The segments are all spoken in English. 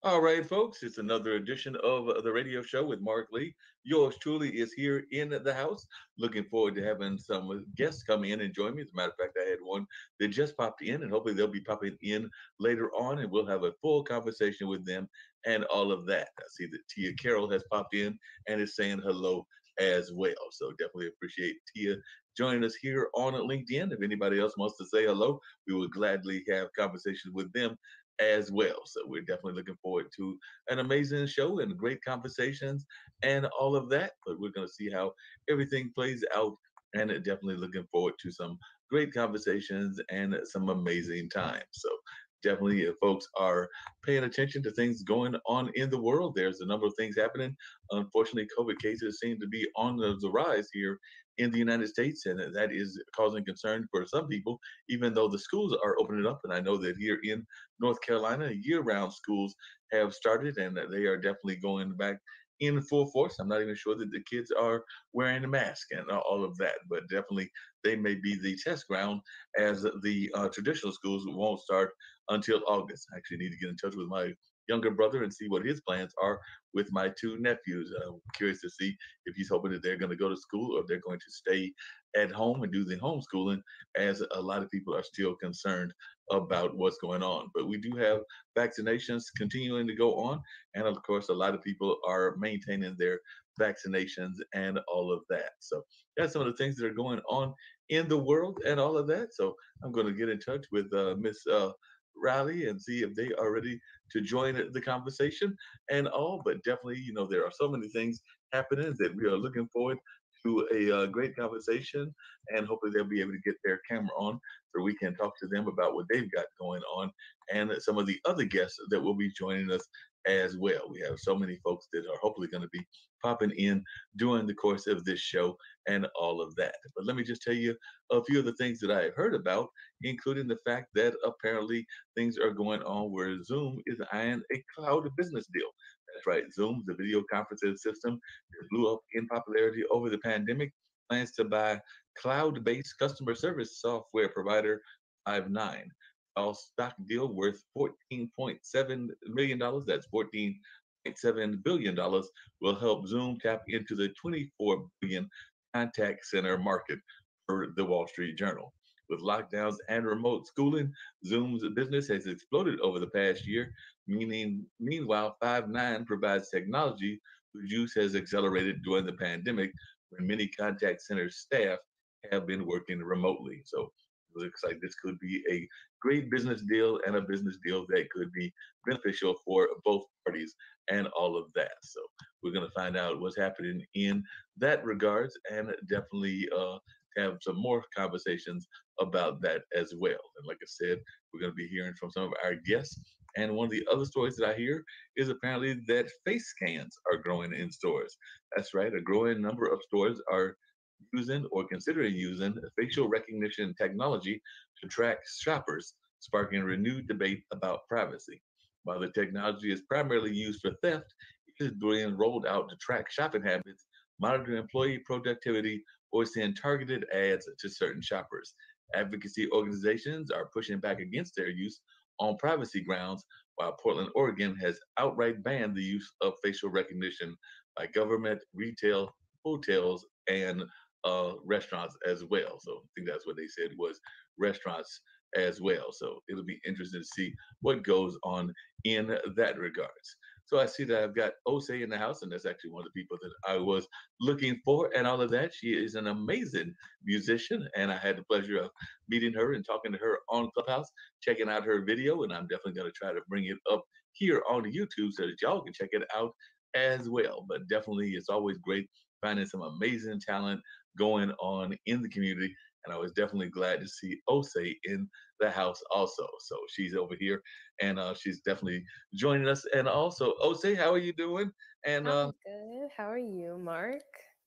All right, folks, it's another edition of the radio show with Mark Lee. Yours truly is here in the house. Looking forward to having some guests come in and join me. As a matter of fact, I had one that just popped in, and hopefully they'll be popping in later on, and we'll have a full conversation with them and all of that. I see that Tia Carroll has popped in and is saying hello as well. So definitely appreciate Tia joining us here on LinkedIn. If anybody else wants to say hello, we would gladly have conversations with them as well. So we're definitely looking forward to an amazing show and great conversations and all of that. But we're going to see how everything plays out, and definitely looking forward to some great conversations and some amazing times. So definitely, if folks are paying attention to things going on in the world, there's a number of things happening. Unfortunately, COVID cases seem to be on the rise here in the United States, and that is causing concern for some people, even though the schools are opening up. And I know that here in North Carolina, year-round schools have started, and they are definitely going back in full force. I'm not even sure that the kids are wearing a mask and all of that, but definitely they may be the test ground, as the traditional schools won't start until August. I actually need to get in touch with my younger brother and see what his plans are with my two nephews. I'm curious to see if he's hoping that they're going to go to school or if they're going to stay at home and do the homeschooling, as a lot of people are still concerned about what's going on. But we do have vaccinations continuing to go on. And of course, a lot of people are maintaining their vaccinations and all of that. So that's some of the things that are going on in the world and all of that. So I'm going to get in touch with Miss Riley and see if they are ready to join the conversation and all. But definitely, there are so many things happening that we are looking forward to a great conversation, and hopefully they'll be able to get their camera on so we can talk to them about what they've got going on and some of the other guests that will be joining us as well. We have so many folks that are hopefully going to be popping in during the course of this show and all of that. But let me just tell you a few of the things that I have heard about, including the fact that apparently things are going on where Zoom is eyeing a cloud business deal. That's right, Zoom, the video conferencing system that blew up in popularity over the pandemic, plans to buy cloud-based customer service software provider Five9. All stock deal worth $14.7 million. Dollars. That's $14.7 billion dollars, will help Zoom tap into the 24 billion contact center market, per the Wall Street Journal. With lockdowns and remote schooling, Zoom's business has exploded over the past year. Meanwhile, Five9 provides technology whose use has accelerated during the pandemic, when many contact center staff have been working remotely. So it looks like this could be a great business deal and a business deal that could be beneficial for both parties and all of that. So we're going to find out what's happening in that regards, and definitely have some more conversations about that as well. And like I said, we're going to be hearing from some of our guests. And one of the other stories that I hear is apparently that face scans are growing in stores. That's right, a growing number of stores are using or considering using facial recognition technology to track shoppers, sparking renewed debate about privacy. While the technology is primarily used for theft, it is being rolled out to track shopping habits, monitor employee productivity, or send targeted ads to certain shoppers. Advocacy organizations are pushing back against their use on privacy grounds, while Portland, Oregon has outright banned the use of facial recognition by government, retail, hotels, and restaurants as well. So I think that's what they said was restaurants as well. So it'll be interesting to see what goes on in that regards. So I see that I've got Ose in the house, and that's actually one of the people that I was looking for and all of that. She is an amazing musician, and I had the pleasure of meeting her and talking to her on Clubhouse, checking out her video, and I'm definitely going to try to bring it up here on YouTube so that y'all can check it out as well. But definitely, it's always great finding some amazing talent going on in the community. And I was definitely glad to see Ose in the house also. So she's over here, and she's definitely joining us. And also, Ose, how are you doing? And I'm good. How are you, Mark?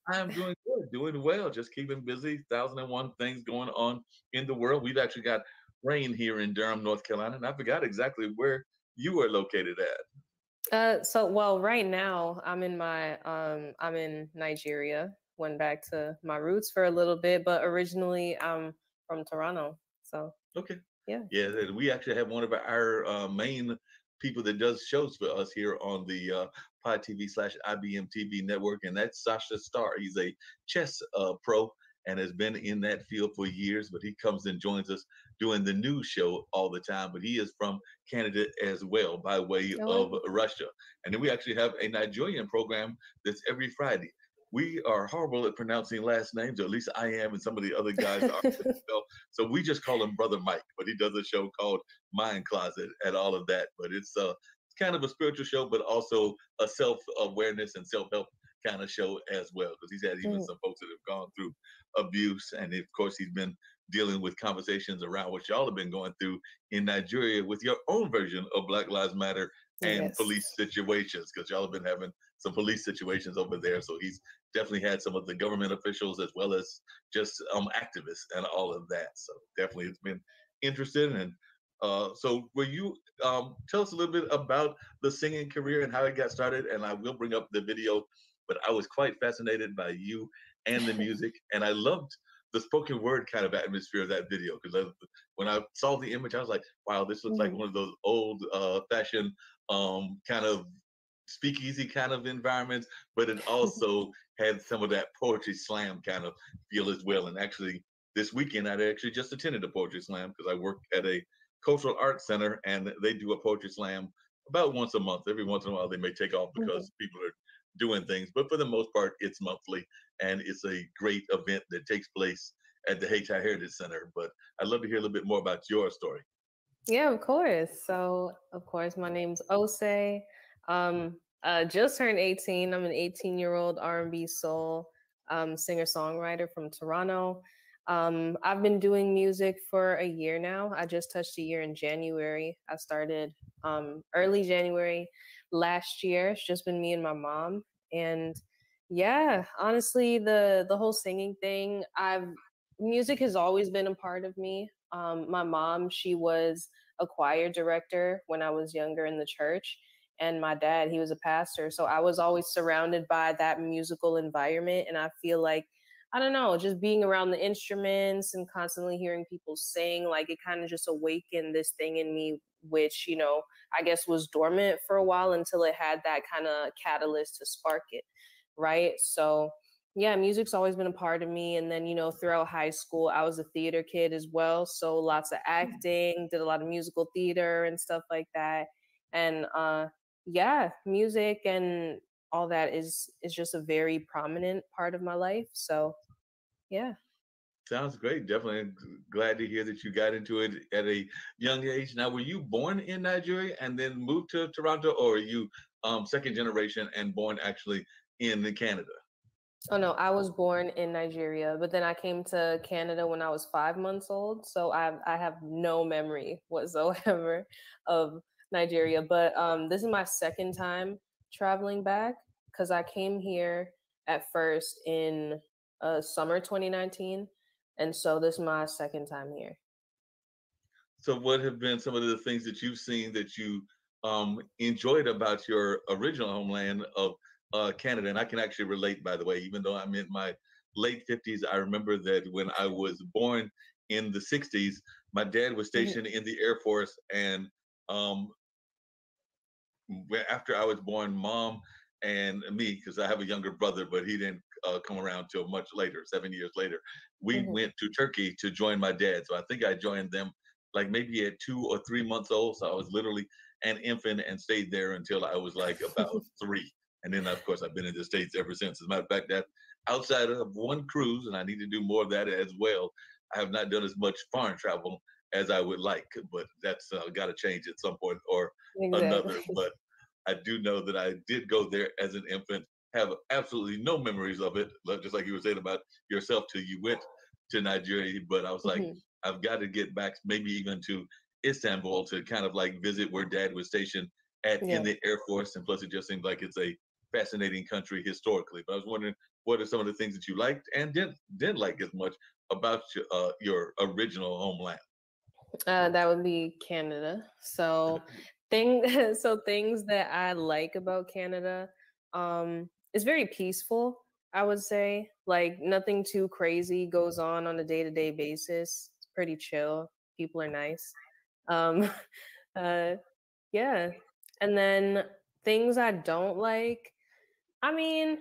I'm doing good, doing well, just keeping busy. 1,001 things going on in the world. We've actually got rain here in Durham, North Carolina, and I forgot exactly where you are located at. Well, right now I'm in Nigeria. Went back to my roots for a little bit, but originally I'm from Toronto. So Okay. yeah. Yeah, we actually have one of our main people that does shows for us here on the Pod TV/IBM TV network, and that's Sasha Starr. He's a chess pro and has been in that field for years, but he comes and joins us doing the news show all the time. But he is from Canada as well, by way Oh, of wow. Russia. And then we actually have a Nigerian program that's every Friday. We are horrible at pronouncing last names, or at least I am, and some of the other guys are as well. So we just call him Brother Mike, but he does a show called Mind Closet and all of that. But it's kind of a spiritual show, but also a self awareness and self help kind of show as well, because he's had even Mhm. some folks that have gone through abuse, and of course he's been dealing with conversations around what y'all have been going through in Nigeria with your own version of Black Lives Matter and Yes. police situations, because y'all have been having some police situations over there. So he's definitely had some of the government officials as well as just activists and all of that. So definitely it's been interesting. And so will you tell us a little bit about the singing career and how it got started? And I will bring up the video, but I was quite fascinated by you and the music. And I loved the spoken word kind of atmosphere of that video, because when I saw the image, I was like, wow, this looks like Mhm. one of those old fashioned kind of speakeasy kind of environments, but it also had some of that poetry slam kind of feel as well. And actually, this weekend, I actually just attended a poetry slam because I work at a cultural arts center, and they do a poetry slam about once a month. Every once in a while, they may take off Mhm. because people are doing things, but for the most part, it's monthly, and it's a great event that takes place at the Hayti Heritage Center. But I'd love to hear a little bit more about your story. Yeah, of course. So, of course, my name's Ose. Just turned 18. I'm an 18-year-old R&B soul singer-songwriter from Toronto. I've been doing music for a year now. I just touched a year in January. I started early January last year. It's just been me and my mom. And yeah, honestly, the whole singing thing, I've music has always been a part of me. My mom, she was a choir director when I was younger in the church. And my dad, he was a pastor. So I was always surrounded by that musical environment. And I feel like, I don't know, just being around the instruments and constantly hearing people sing, like it kind of just awakened this thing in me, which, I guess was dormant for a while until it had that kind of catalyst to spark it. Right. So, yeah, music's always been a part of me. And then, throughout high school, I was a theater kid as well. So lots of acting, did a lot of musical theater and stuff like that. And yeah, music and all that is just a very prominent part of my life. So yeah. Sounds great. Definitely glad to hear that you got into it at a young age. Now, were you born in Nigeria and then moved to Toronto, or are you second generation and born actually in Canada? Oh no, I was born in Nigeria, but then I came to Canada when I was 5 months old. So I have no memory whatsoever of Nigeria. But this is my second time traveling back because I came here at first in summer 2019, and so this is my second time here. So, what have been some of the things that you've seen that you enjoyed about your original homeland of Canada? And I can actually relate, by the way, even though I'm in my late 50s, I remember that when I was born in the 60s, my dad was Mhm, stationed in the Air Force, and um, after I was born, mom and me, because I have a younger brother, but he didn't come around till much later, 7 years later. We mhm, went to Turkey to join my dad. So I think I joined them like maybe at 2 or 3 months old. So I was literally an infant and stayed there until I was like about three. And then, of course, I've been in the States ever since. As a matter of fact, that outside of one cruise, and I need to do more of that as well, I have not done as much foreign travel as I would like, but that's got to change at some point or another. exactly. But I do know that I did go there as an infant, have absolutely no memories of it, just like you were saying about yourself till you went to Nigeria. But I was like, Mhm, I've got to get back, maybe even to Istanbul to kind of like visit where dad was stationed at in yeah. the Air Force. And plus, it just seems like it's a fascinating country historically. But I was wondering, what are some of the things that you liked and didn't like as much about your original homeland? That would be Canada. So so things that I like about Canada, it's very peaceful, I would say. Like nothing too crazy goes on a day-to-day basis. It's pretty chill. People are nice. Um, uh, yeah. And then things I don't like, I mean,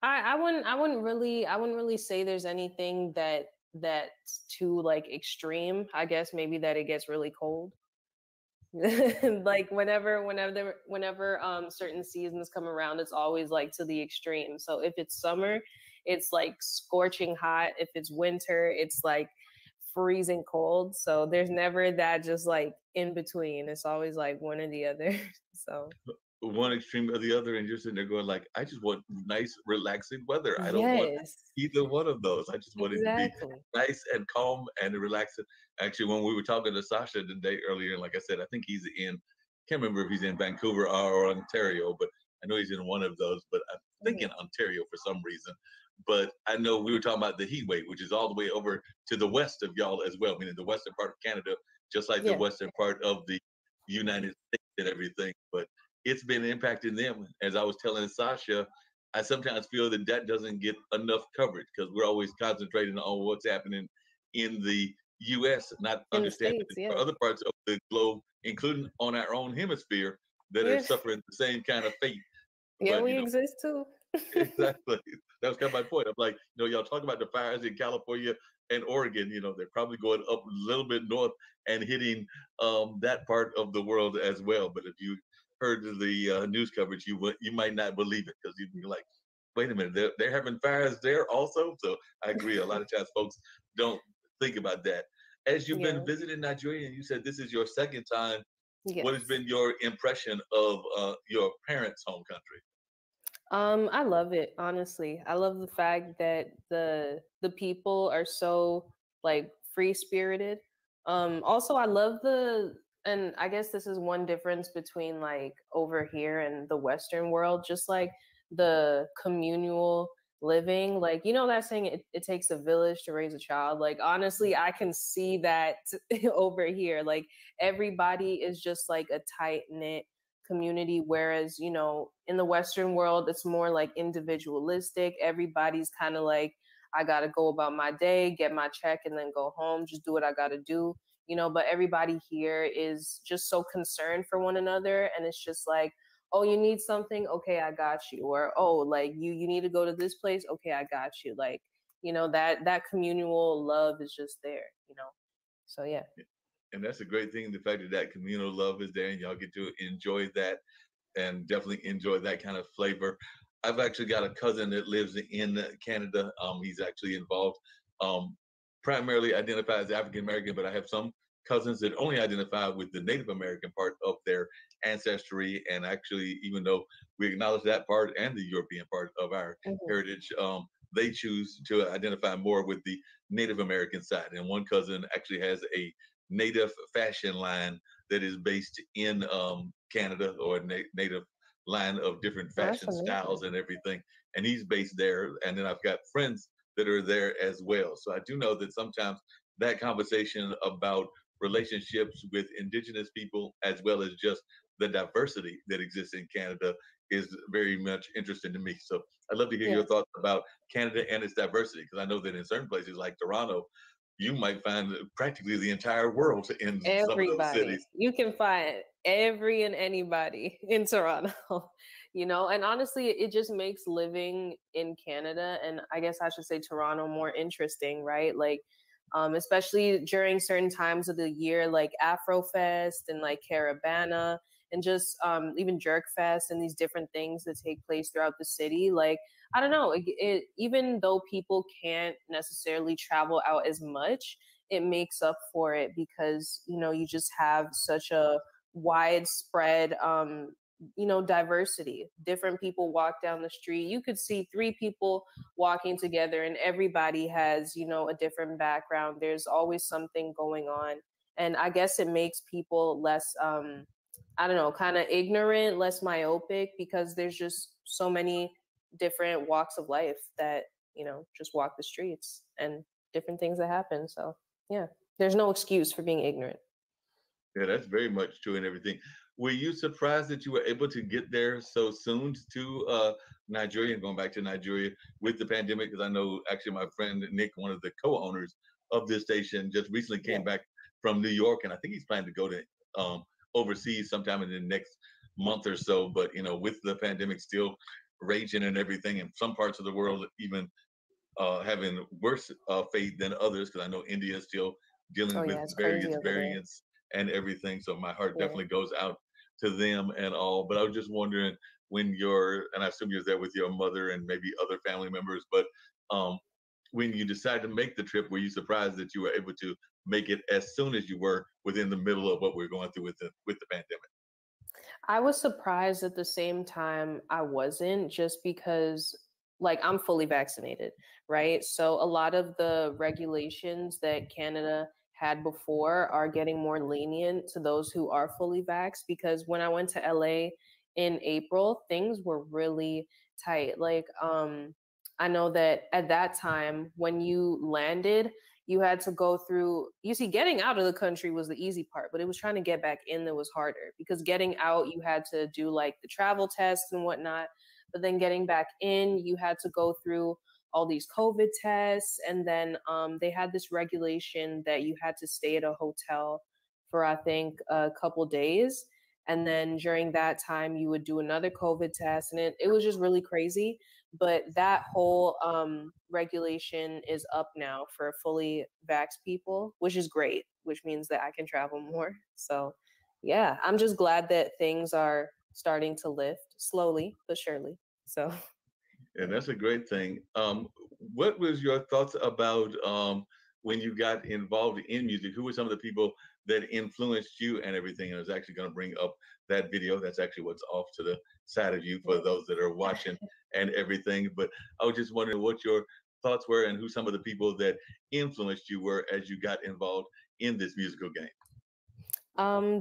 I wouldn't really say there's anything that's too like extreme. I guess maybe that it gets really cold. Like whenever certain seasons come around, it's always like to the extreme. So if it's summer, it's like scorching hot. If it's winter, it's like freezing cold. So there's never that just like in between. It's always like one or the other. So one extreme or the other, and you're sitting there going like, I just want nice, relaxing weather. I don't want yes, either one of those. I just want it to be exactly. nice and calm and relaxing. Actually, when we were talking to Sasha today earlier, like I said, I think he's in. Can't remember if he's in Vancouver or Ontario, but I know he's in one of those. But I'm thinking Mhm. Ontario for some reason. But I know we were talking about the heat wave, which is all the way over to the west of y'all as well, meaning the western part of Canada, just like the Yeah, western part of the United States and everything. But it's been impacting them. As I was telling Sasha, I sometimes feel that that doesn't get enough coverage because we're always concentrating on what's happening in the U.S., not in the understanding states. that there Yeah, are other parts of the globe, including on our own hemisphere, that are yeah, suffering the same kind of fate. yeah. But We exist too. exactly. That was kind of my point. I'm like, y'all talk about the fires in California and Oregon. They're probably going up a little bit north and hitting that part of the world as well. But if you heard the news coverage, you might not believe it because you'd be like, wait a minute, they're having fires there also. So I agree. A lot of times, folks don't think about that. As you've been Yeah. visiting Nigeria, and you said this is your second time, what has Yes. been your impression of your parents' home country? I love it, honestly. I love the fact that the people are so like free spirited. Also I love the and I guess this is one difference between like over here and the Western world, just like the communal living. Like, you know that saying it takes a village to raise a child. Like honestly, I can see that over here. Like everybody is just like a tight knit community, whereas in the Western world it's more like individualistic. Everybody's kind of like, I gotta go about my day, get my check, and then go home, just do what I gotta do. But everybody here is just so concerned for one another, and it's just like, oh, you need something, okay, I got you. Or oh, like you need to go to this place, okay, I got you. Like, that communal love is just there. So yeah. And that's a great thing. The fact that that communal love is there, and y'all get to enjoy that, and definitely enjoy that kind of flavor. I've actually got a cousin that lives in Canada. He's actually involved, um, primarily identified as African American, but I have some cousins that only identify with the Native American part of their ancestry. And actually, even though we acknowledge that part and the European part of our Mhm. heritage, they choose to identify more with the Native American side. And one cousin actually has a native fashion line that is based in Canada, or a native line of different That's fashion amazing. styles and everything. And he's based there. And then I've got friends that are there as well. So I do know that sometimes that conversation about relationships with indigenous people, as well as just the diversity that exists in Canada, is very much interesting to me. So I'd love to hear Yeah. your thoughts about Canada and its diversity, because I know that in certain places like Toronto, you might find practically the entire world in some of those Everybody. cities. You can find every and anybody in Toronto, and honestly, it just makes living in Canada, and I guess I should say Toronto, more interesting, right? Like, especially during certain times of the year, like Afrofest and like Caravana, and just even Jerk Fest and these different things that take place throughout the city. Like, I don't know, even though people can't necessarily travel out as much, it makes up for it because you just have such a widespread diversity. Different people walk down the street, you could see three people walking together, and everybody has a different background. There's always something going on, and I guess it makes people less I don't know, kind of ignorant, less myopic, because there's just so many different walks of life that just walk the streets, and different things that happen. So yeah, there's no excuse for being ignorant. Yeah, that's very much true and everything. Were you surprised that you were able to get there so soon to Nigeria, and going back to Nigeria with the pandemic? Because I know actually my friend Nick, one of the co-owners of this station, just recently Yeah. came back from New York, and I think he's planning to go to overseas sometime in the next month or so. But with the pandemic still raging and everything, in some parts of the world even having worse fate than others, because I know India is still dealing Oh with yeah, it's crazy various over there. variants and everything. So my heart Yeah. definitely goes out to them and all. But I was just wondering when and I assume you're there with your mother and maybe other family members, but um, when you decided to make the trip, were you surprised that you were able to make it as soon as you were within the middle of what we're going through with the pandemic? I was surprised at the same time I wasn't, just because like I'm fully vaccinated, right? So a lot of the regulations that Canada had before are getting more lenient to those who are fully vaxxed, because when I went to LA in April, things were really tight. Like I know that at that time when you landed, you had to go through, you see, getting out of the country was the easy part, but it was trying to get back in that was harder, because getting out you had to do like the travel tests and whatnot, but then getting back in you had to go through all these COVID tests. And then they had this regulation that you had to stay at a hotel for I think a couple days, and then during that time you would do another COVID test, and it was just really crazy. But that whole regulation is up now for fully vaxxed people, which is great, which means that I can travel more. So, yeah, I'm just glad that things are starting to lift slowly but surely. So, And yeah. that's a great thing. What was your thoughts about when you got involved in music? Who were some of the people that influenced you and everything? And I was actually going to bring up that video. That's actually what's off to the side of you for those that are watching and everything. But I was just wondering what your thoughts were and who some of the people that influenced you were as you got involved in this musical game.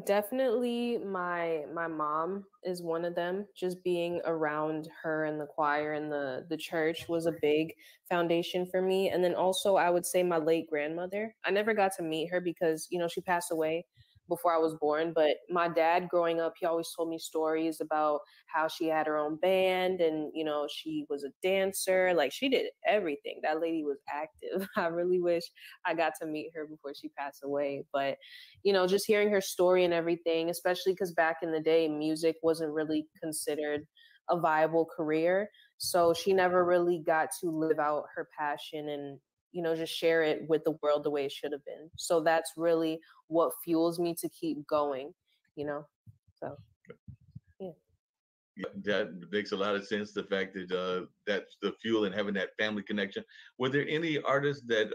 Definitely my mom is one of them. Just being around her and the choir and the church was a big foundation for me. And then also I would say my late grandmother. I never got to meet her because, she passed away before I was born, but my dad growing up, he always told me stories about how she had her own band and, she was a dancer. Like she did everything. That lady was active. I really wish I got to meet her before she passed away, but just hearing her story and everything, especially because back in the day, music wasn't really considered a viable career. So she never really got to live out her passion and, just share it with the world the way it should have been. So that's really what fuels me to keep going, you know? So, yeah. Yeah, that makes a lot of sense. The fact that that's the fuel and having that family connection. Were there any artists that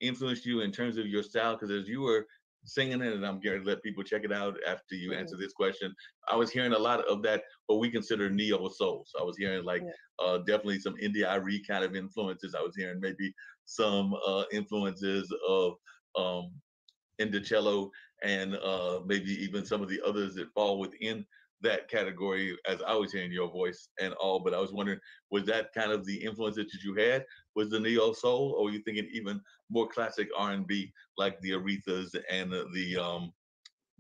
influenced you in terms of your style? Because as you were singing it, and I'm going to let people check it out after you answer Mhm. this question, I was hearing a lot of that what we consider neo soul. So I was hearing like Yeah. definitely some Indie Irie kind of influences. I was hearing maybe some influences of um, Indicello and maybe even some of the others that fall within that category as I was hearing your voice and all. But I was wondering, was that kind of the influence that you had? Was the neo soul, or were you thinking even more classic R&B like the Arethas and the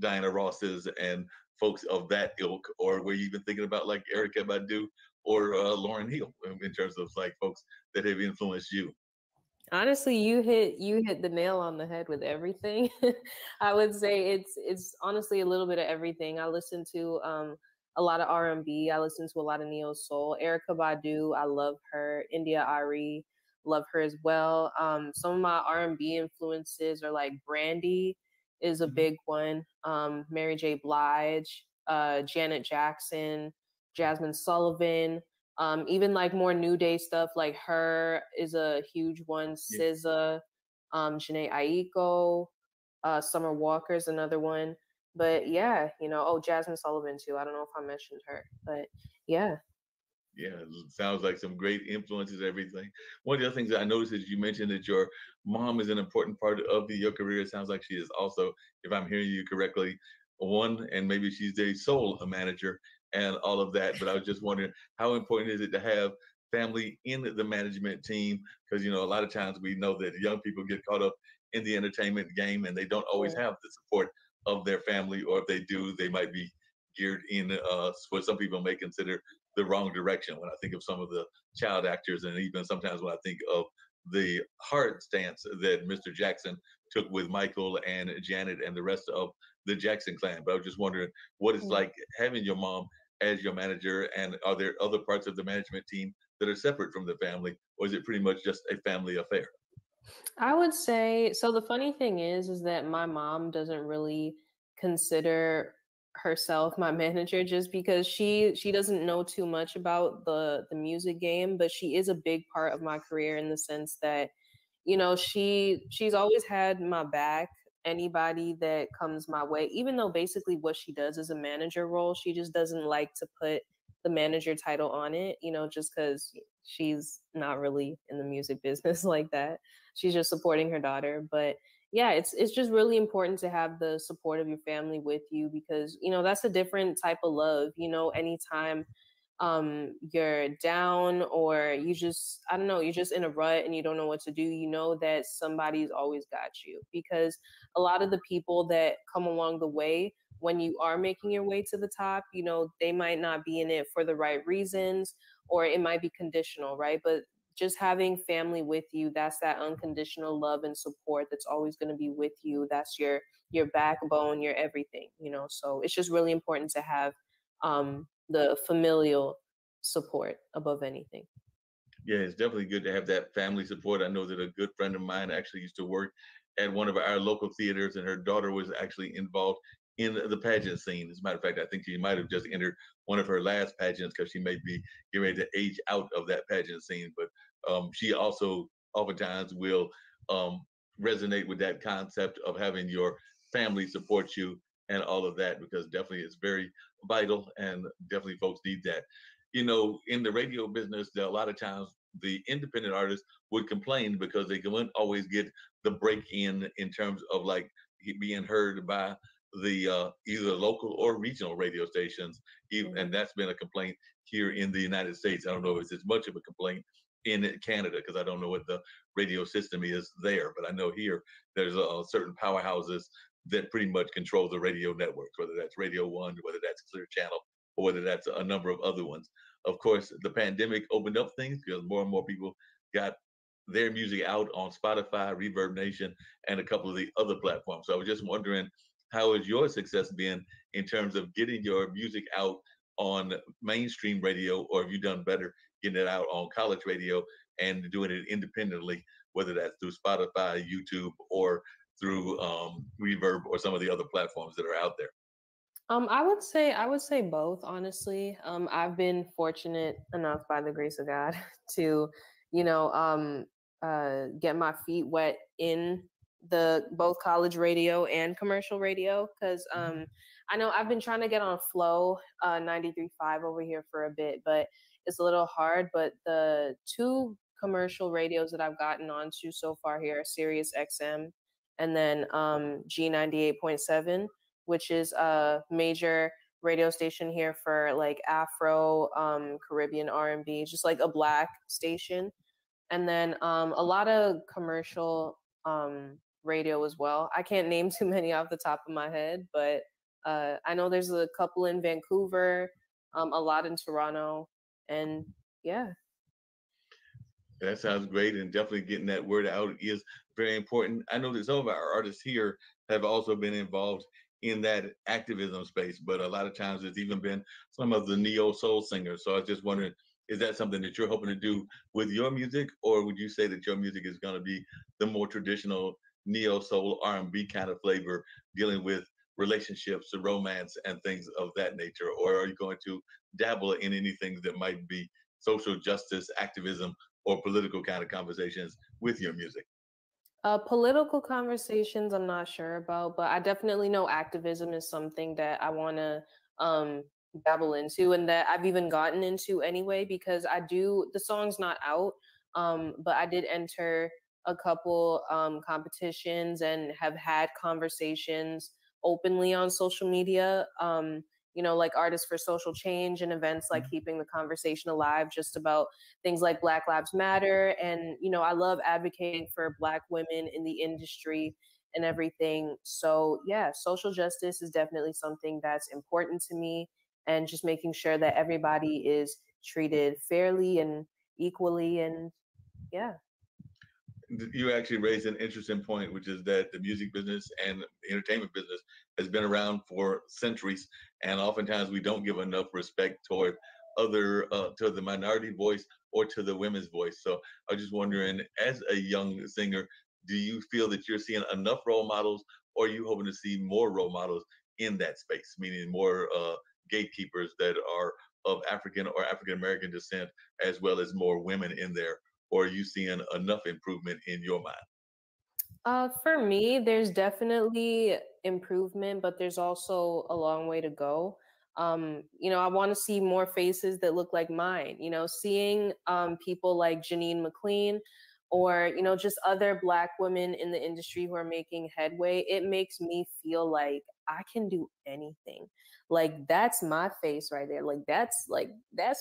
Diana Rosses and folks of that ilk, or were you even thinking about like Erica Badu or Lauren Hill in terms of like folks that have influenced you? Honestly, you hit the nail on the head with everything. I would say it's honestly a little bit of everything. I listen to a lot of R&B. I listen to a lot of neo soul. Erica Badu, I love her. India Ari, love her as well. Some of my R&B influences are like Brandy is a Mm-hmm. big one. Mary J. Blige, Janet Jackson, Jasmine Sullivan. Even like more new day stuff like her is a huge one. Yeah. SZA, Janae Aiko, Summer Walker's another one. But yeah, oh, Jasmine Sullivan too. I don't know if I mentioned her, but yeah. Yeah, it sounds like some great influences, everything. One of the other things that I noticed is you mentioned that your mom is an important part of your career. It sounds like she is also, if I'm hearing you correctly, one, and maybe she's a soul manager and all of that. But I was just wondering, how important is it to have family in the management team? Because, a lot of times we know that young people get caught up in the entertainment game and they don't always Yeah. have the support of their family, or if they do, they might be geared in what some people may consider the wrong direction when I think of some of the child actors, and even sometimes when I think of the hard stance that Mr. Jackson took with Michael and Janet and the rest of the Jackson clan. But I was just wondering what it's Mm. like having your mom as your manager, and are there other parts of the management team that are separate from the family, or is it pretty much just a family affair? I would say so. The funny thing is that my mom doesn't really consider herself my manager just because she doesn't know too much about the music game, but she is a big part of my career in the sense that she's always had my back. Anybody that comes my way, even though basically what she does is a manager role, she just doesn't like to put the manager title on it, just because she's not really in the music business like that. She's just supporting her daughter. But yeah, it's just really important to have the support of your family with you because that's a different type of love. Anytime you're down or you just, I don't know, you're just in a rut and you don't know what to do, that somebody's always got you. Because a lot of the people that come along the way when you are making your way to the top, they might not be in it for the right reasons, or it might be conditional, right? But just having family with you, that's that unconditional love and support that's always going to be with you. That's your backbone, your everything. So it's just really important to have the familial support above anything. Yeah, it's definitely good to have that family support. I know that a good friend of mine actually used to work at one of our local theaters, and her daughter was actually involved in the pageant scene. As a matter of fact, I think she might have just entered one of her last pageants because she may be getting ready to age out of that pageant scene. But she also oftentimes will um, resonate with that concept of having your family support you and all of that, because definitely it's very vital, and definitely folks need that. In the radio business, there are a lot of times the independent artists would complain because they couldn't always get the break in terms of like being heard by the either local or regional radio stations. And Hmm. that's been a complaint here in the United States. I don't know if it's as much of a complaint in Canada because I don't know what the radio system is there, but I know here there's certain powerhouses that pretty much control the radio networks, whether that's Radio One, whether that's Clear Channel, or whether that's a number of other ones. Of course, the pandemic opened up things because more and more people got their music out on Spotify, Reverb Nation, and a couple of the other platforms. So I was just wondering, how has your success been in terms of getting your music out on mainstream radio, or have you done better getting it out on college radio and doing it independently, whether that's through Spotify, YouTube, or through Reverb or some of the other platforms that are out there? I would say both, honestly. I've been fortunate enough by the grace of God to, you know, um, get my feet wet in the both college radio and commercial radio because I know I've been trying to get on Flow 93.5 over here for a bit, but it's a little hard. But the two commercial radios that I've gotten onto so far here are Sirius XM and then G 98.7, which is a major radio station here for like Afro, Caribbean R&B, just like a black station. And then a lot of commercial radio as well. I can't name too many off the top of my head, but I know there's a couple in Vancouver, a lot in Toronto, and yeah. That sounds great, and definitely getting that word out is very important. I know that some of our artists here have also been involved in that activism space, but a lot of times it's even been some of the neo soul singers. So I was just wondering, is that something that you're hoping to do with your music, or would you say that your music is going to be the more traditional neo soul R&B kind of flavor, dealing with relationships, romance, and things of that nature, or are you going to dabble in anything that might be social justice activism or political kind of conversations with your music? Political conversations, I'm not sure about, but I definitely know activism is something that I want to um, dabble into and that I've even gotten into anyway because the song's not out, but I did enter a couple competitions and have had conversations openly on social media. Like Artists for Social Change and events like Keeping the Conversation Alive, just about things like Black Lives Matter. And, I love advocating for Black women in the industry and everything. So, yeah, social justice is definitely something that's important to me. And just making sure that everybody is treated fairly and equally. And yeah. You actually raised an interesting point, which is that the music business and the entertainment business has been around for centuries, and oftentimes we don't give enough respect toward other to the minority voice or to the women's voice. So I was just wondering, as a young singer, do you feel that you're seeing enough role models, or are you hoping to see more role models in that space, meaning more gatekeepers that are of African or African American descent, as well as more women in there? Or are you seeing enough improvement in your mind? For me, there's definitely improvement, but there's also a long way to go. I want to see more faces that look like mine. Seeing people like Janine McLean or, just other Black women in the industry who are making headway, it makes me feel like I can do anything. Like that's my face right there. Like that's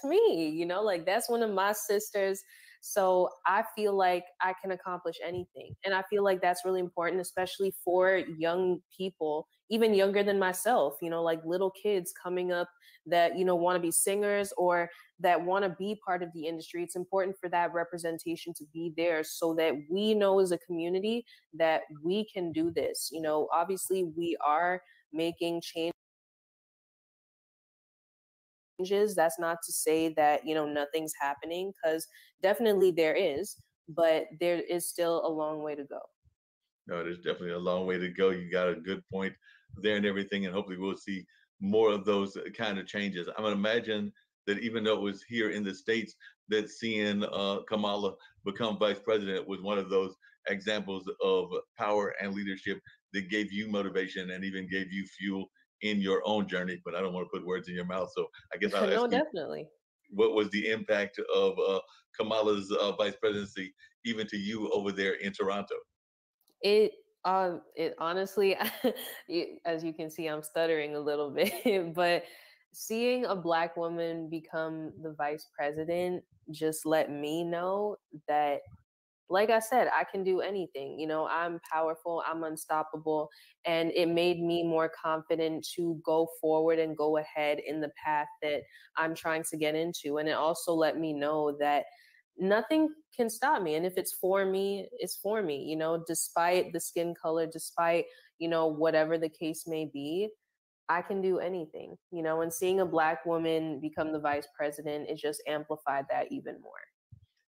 me, like that's one of my sisters. So I feel like I can accomplish anything. And I feel like that's really important, especially for young people, even younger than myself, like little kids coming up that, want to be singers or that want to be part of the industry. It's important for that representation to be there so that we know as a community that we can do this. Obviously we are making changes. That's not to say that, nothing's happening, because definitely there is, but there is still a long way to go. No, there's definitely a long way to go. You got a good point there and everything, and hopefully we'll see more of those kind of changes. I'm gonna imagine that even though it was here in the States, that seeing Kamala become vice president was one of those examples of power and leadership that gave you motivation and even gave you fuel in your own journey. But I don't want to put words in your mouth, so I guess I'll ask No, you, definitely. what was the impact of Kamala's vice presidency even to you over there in Toronto? It honestly, as you can see, I'm stuttering a little bit, but seeing a Black woman become the vice president just let me know that, like I said, I can do anything. I'm powerful, I'm unstoppable. And it made me more confident to go forward and go ahead in the path that I'm trying to get into. And it also let me know that nothing can stop me. And if it's for me, it's for me, despite the skin color, despite, whatever the case may be. I can do anything, and seeing a Black woman become the vice president, it just amplified that even more.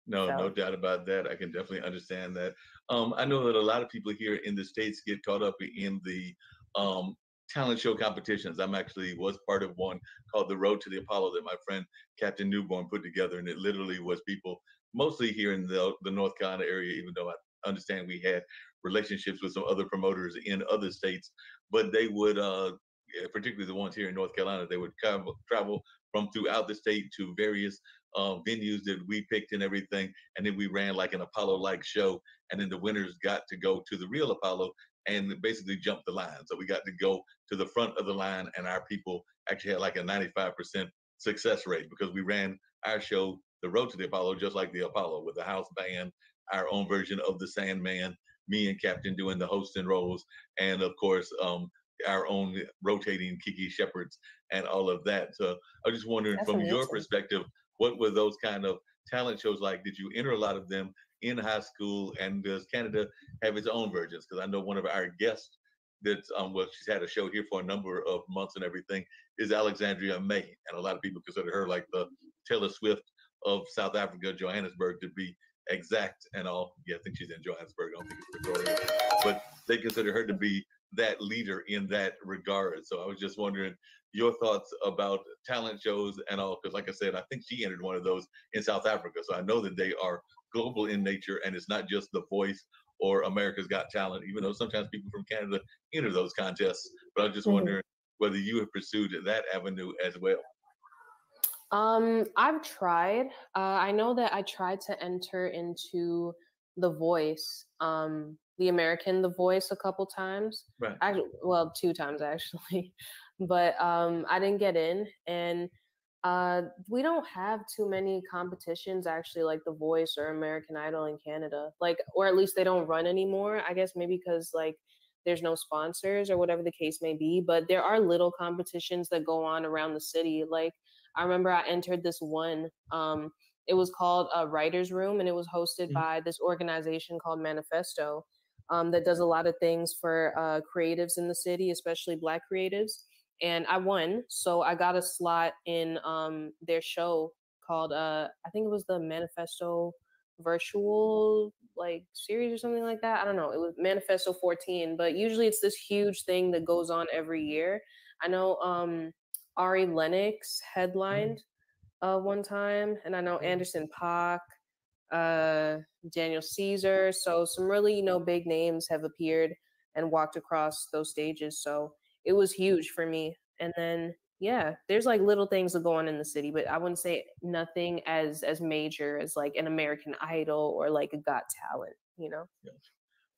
No, no So, doubt about that. I can definitely understand that. I know that a lot of people here in the States get caught up in the um, talent show competitions. I'm actually was part of one called The Road to the Apollo that my friend Captain Newborn put together. And it literally was people mostly here in the North Carolina area, even though I understand we had relationships with some other promoters in other states, but they would, yeah, particularly the ones here in North Carolina, they would travel from throughout the state to various venues that we picked and everything. And then we ran like an Apollo like show. And then the winners got to go to the real Apollo and basically jump the line. So we got to go to the front of the line, and our people actually had like a 95% success rate because we ran our show, The Road to the Apollo, just like the Apollo with the house band, our own version of the Sandman, me and Captain doing the hosting roles, and of course, our own rotating Kiki Shepherds and all of that. So I was just wondering, that's from your amazing. perspective, what were those kind of talent shows like? Did you enter a lot of them in high school? And does Canada have its own versions? Because I know one of our guests that's well, she's had a show here for a number of months and everything, is Alexandria May, and a lot of people consider her like the Taylor Swift of South Africa, Johannesburg to be exact, and all. Yeah, I think she's in Johannesburg. I don't think it's Pretoria, but they consider her to be that leader in that regard. So I was just wondering your thoughts about talent shows and all, because like I said, I think she entered one of those in South Africa. So I know that they are global in nature, and it's not just The Voice or America's Got Talent, even though sometimes people from Canada enter those contests. But I was just Mhm. wondering whether you have pursued that avenue as well. I've tried. I know that I tried to enter into The Voice, the American The Voice, a couple times. Right. Well, two times actually, but I didn't get in. And we don't have too many competitions actually, like The Voice or American Idol in Canada. Like, or at least they don't run anymore. I guess maybe because like there's no sponsors or whatever the case may be. But there are little competitions that go on around the city, like. I remember I entered this one. It was called Writers Room, and it was hosted Mhm. by this organization called Manifesto, that does a lot of things for creatives in the city, especially Black creatives. And I won, so I got a slot in their show called I think it was the Manifesto virtual like series or something like that. I don't know. It was Manifesto 14, but usually it's this huge thing that goes on every year. I know Ari Lennox Mhm. headlined one time, and I know Mhm. Anderson Paak, uh, Daniel Caesar. So some really big names have appeared and walked across those stages. So it was huge for me. And then yeah, there's like little things that go on in the city, but I wouldn't say nothing as major as like an American Idol or like a Got Talent. You know. Yeah.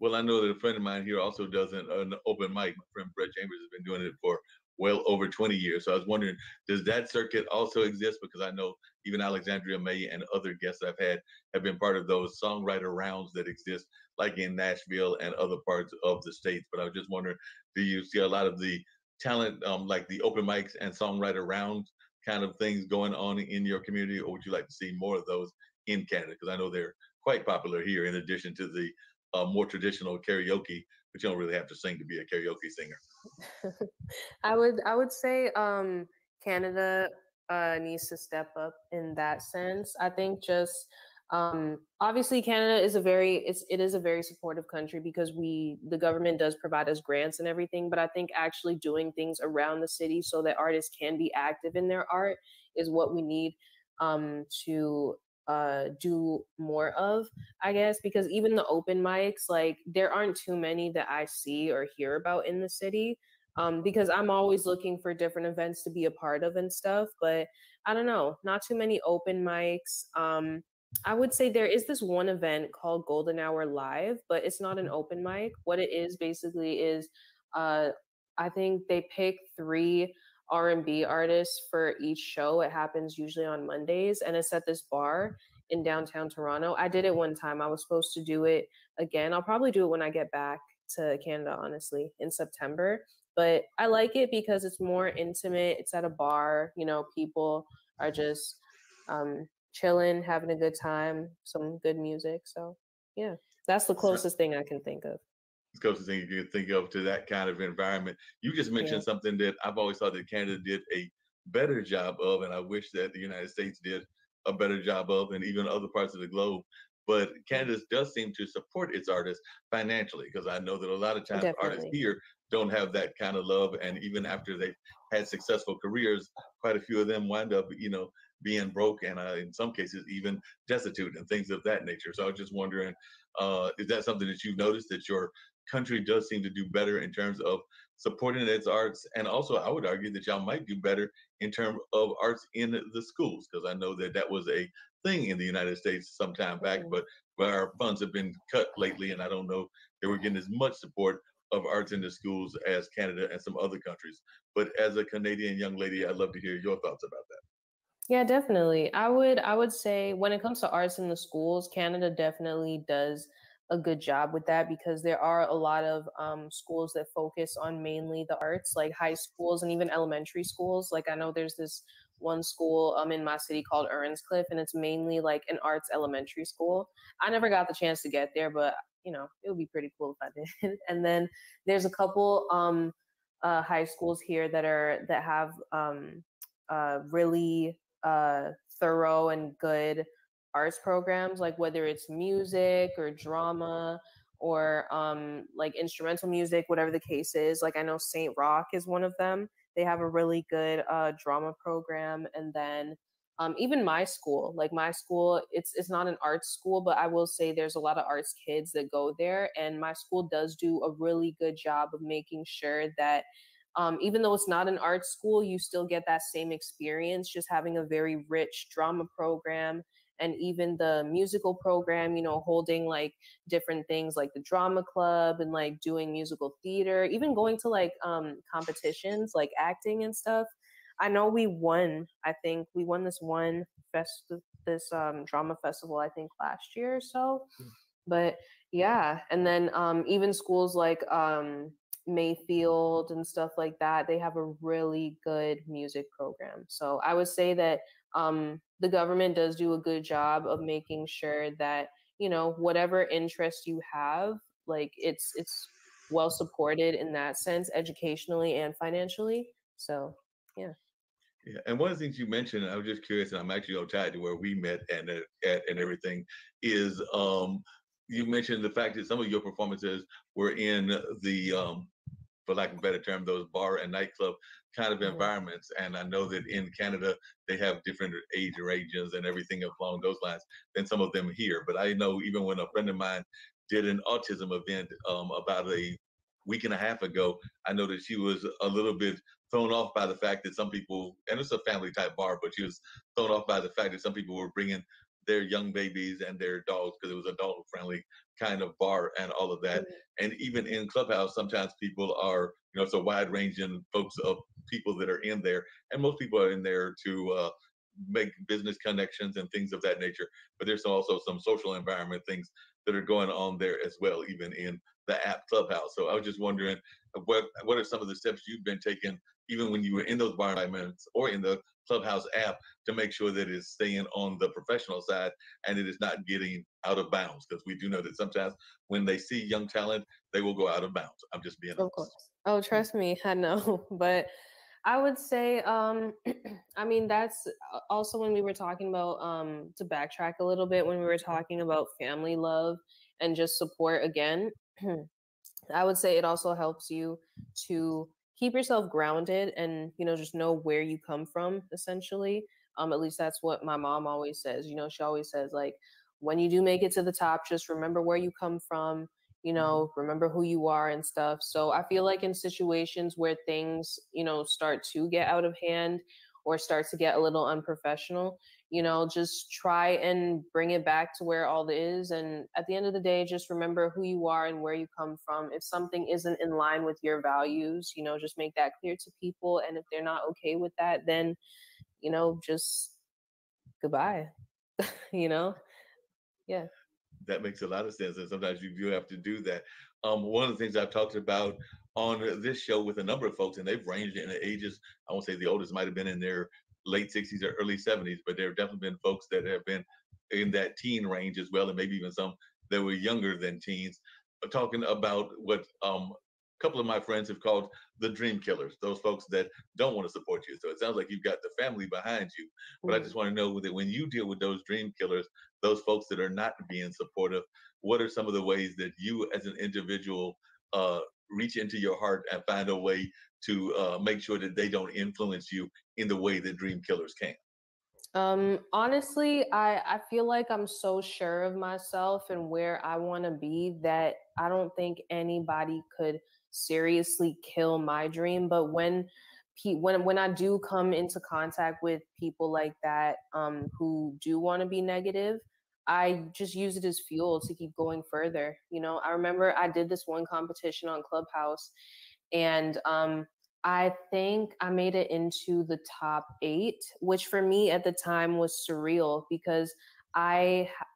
Well, I know that a friend of mine here also does an open mic. My friend Brett Chambers has been doing it for well over 20 years. So I was wondering, does that circuit also exist? Because I know even Alexandria May and other guests I've had have been part of those songwriter rounds that exist, like in Nashville and other parts of the states. But I was just wondering, do you see a lot of the talent, like the open mics and songwriter rounds kind of things going on in your community, or would you like to see more of those in Canada? Because I know they're quite popular here, in addition to the more traditional karaoke, but you don't really have to sing to be a karaoke singer. I would say Canada needs to step up in that sense. I think just obviously Canada is it is a very supportive country because the government does provide us grants and everything, but I think actually doing things around the city so that artists can be active in their art is what we need to do more of, I guess, because even the open mics, like there aren't too many that I see or hear about in the city, because I'm always looking for different events to be a part of and stuff. But I don't know, not too many open mics. I would say there is this one event called Golden Hour Live, but it's not an open mic. What it is basically is, uh, I think they pick three R&B artists for each show. It happens usually on Mondays, and it's at this bar in downtown Toronto. I did it one time. I was supposed to do it again. I'll probably do it when I get back to Canada, honestly, in September. But I like it because it's more intimate. It's at a bar, people are just chilling, having a good time, some good music. So, yeah, that's the So, closest thing I can think of. closest thing you can think of to that kind of environment. You just Yeah, mentioned something that I've always thought that Canada did a better job of, and I wish that the United States did a better job of, and even other parts of the globe. But Canada does seem to support its artists financially, because I know that a lot of times artists definitely. here don't have that kind of love, and even after they've had successful careers, quite a few of them wind up, being broke and in some cases even destitute and things of that nature. So I was just wondering, is that something that you've noticed that your country does seem to do better in terms of supporting its arts? And also, I would argue that y'all might do better in terms of arts in the schools, because I know that that was a thing in the United States some time back, Mm. but where our funds have been cut lately, and I don't know they were getting as much support of arts in the schools as Canada and some other countries. But as a Canadian young lady, I'd love to hear your thoughts about that. Yeah, definitely. I would say when it comes to arts in the schools, Canada definitely does a good job with that because there are a lot of schools that focus on mainly the arts, like high schools and even elementary schools. Like I know there's this one school in my city called Cliff, and it's mainly like an arts elementary school. I never got the chance to get there, but it would be pretty cool if I did. And then there's a couple high schools here that have really thorough and good arts programs, like whether it's music or drama or like instrumental music, whatever the case is. Like I know Saint Rock is one of them. They have a really good drama program, and then even my school, it's not an arts school, but I will say there's a lot of arts kids that go there, and my school does do a really good job of making sure that even though it's not an art school, you still get that same experience, just having a very rich drama program and even the musical program, holding like different things like the drama club and like doing musical theater, even going to like competitions like acting and stuff. I know I think we won this one this drama festival, I think last year or so. But yeah, and then even schools like Mayfield and stuff like that, they have a really good music program. So I would say that The government does do a good job of making sure that, whatever interest you have, like it's well supported in that sense, educationally and financially. So yeah. Yeah, and one of the things you mentioned, I was just curious, and I'm actually on tied to where we met and everything, is you mentioned the fact that some of your performances were in the for lack of a better term, those bar and nightclub kind of Mhm. environments. And I know that in Canada, they have different age ranges and everything along those lines than some of them here. But I know even when a friend of mine did an autism event about a week and a half ago, I know that she was a little bit thrown off by the fact that some people, and it's a family type bar, but she was thrown off by the fact that some people were bringing their young babies and their dogs because it was adult friendly kind of bar and all of that. Mhm. And even in Clubhouse, sometimes people are, it's a wide ranging folks of people that are in there, and most people are in there to make business connections and things of that nature. But there's also some social environment things that are going on there as well, even in the app Clubhouse. So I was just wondering, what are some of the steps you've been taking, even when you were in those bar environments or in the Clubhouse app, to make sure that it's staying on the professional side and it is not getting out of bounds? Because we do know that sometimes when they see young talent, they will go out of bounds. I'm just being Of honest. course. Oh, trust me, I know. But I would say, I mean, that's also when we were talking about, to backtrack a little bit, when we were talking about family love and just support again. I would say it also helps you to keep yourself grounded and, just know where you come from, essentially. At least that's what my mom always says. She always says, like, when you do make it to the top, just remember where you come from, remember who you are and stuff. So I feel like in situations where things, start to get out of hand or start to get a little unprofessional, just try and bring it back to where all is. And at the end of the day, just remember who you are and where you come from. If something isn't in line with your values, just make that clear to people. And if they're not okay with that, then, just goodbye, you know? Yeah. That makes a lot of sense, and sometimes you do have to do that. One of the things I've talked about on this show with a number of folks, and they've ranged in the ages. I won't say the oldest might have been in their late 60s or early 70s, but there have definitely been folks that have been in that teen range as well, and maybe even some that were younger than teens, talking about what a couple of my friends have called the dream killers, those folks that don't want to support you. So it sounds like you've got the family behind you, but I just Mhm. want to know that when you deal with those dream killers, those folks that are not being supportive, what are some of the ways that you as an individual uh, reach into your heart and find a way to make sure that they don't influence you in the way that dream killers can? Honestly, I feel like I'm so sure of myself and where I want to be that I don't think anybody could seriously kill my dream. But when I do come into contact with people like that, who do want to be negative, I just use it as fuel to keep going further. I remember I did this one competition on Clubhouse, and I think I made it into the top 8, which for me at the time was surreal because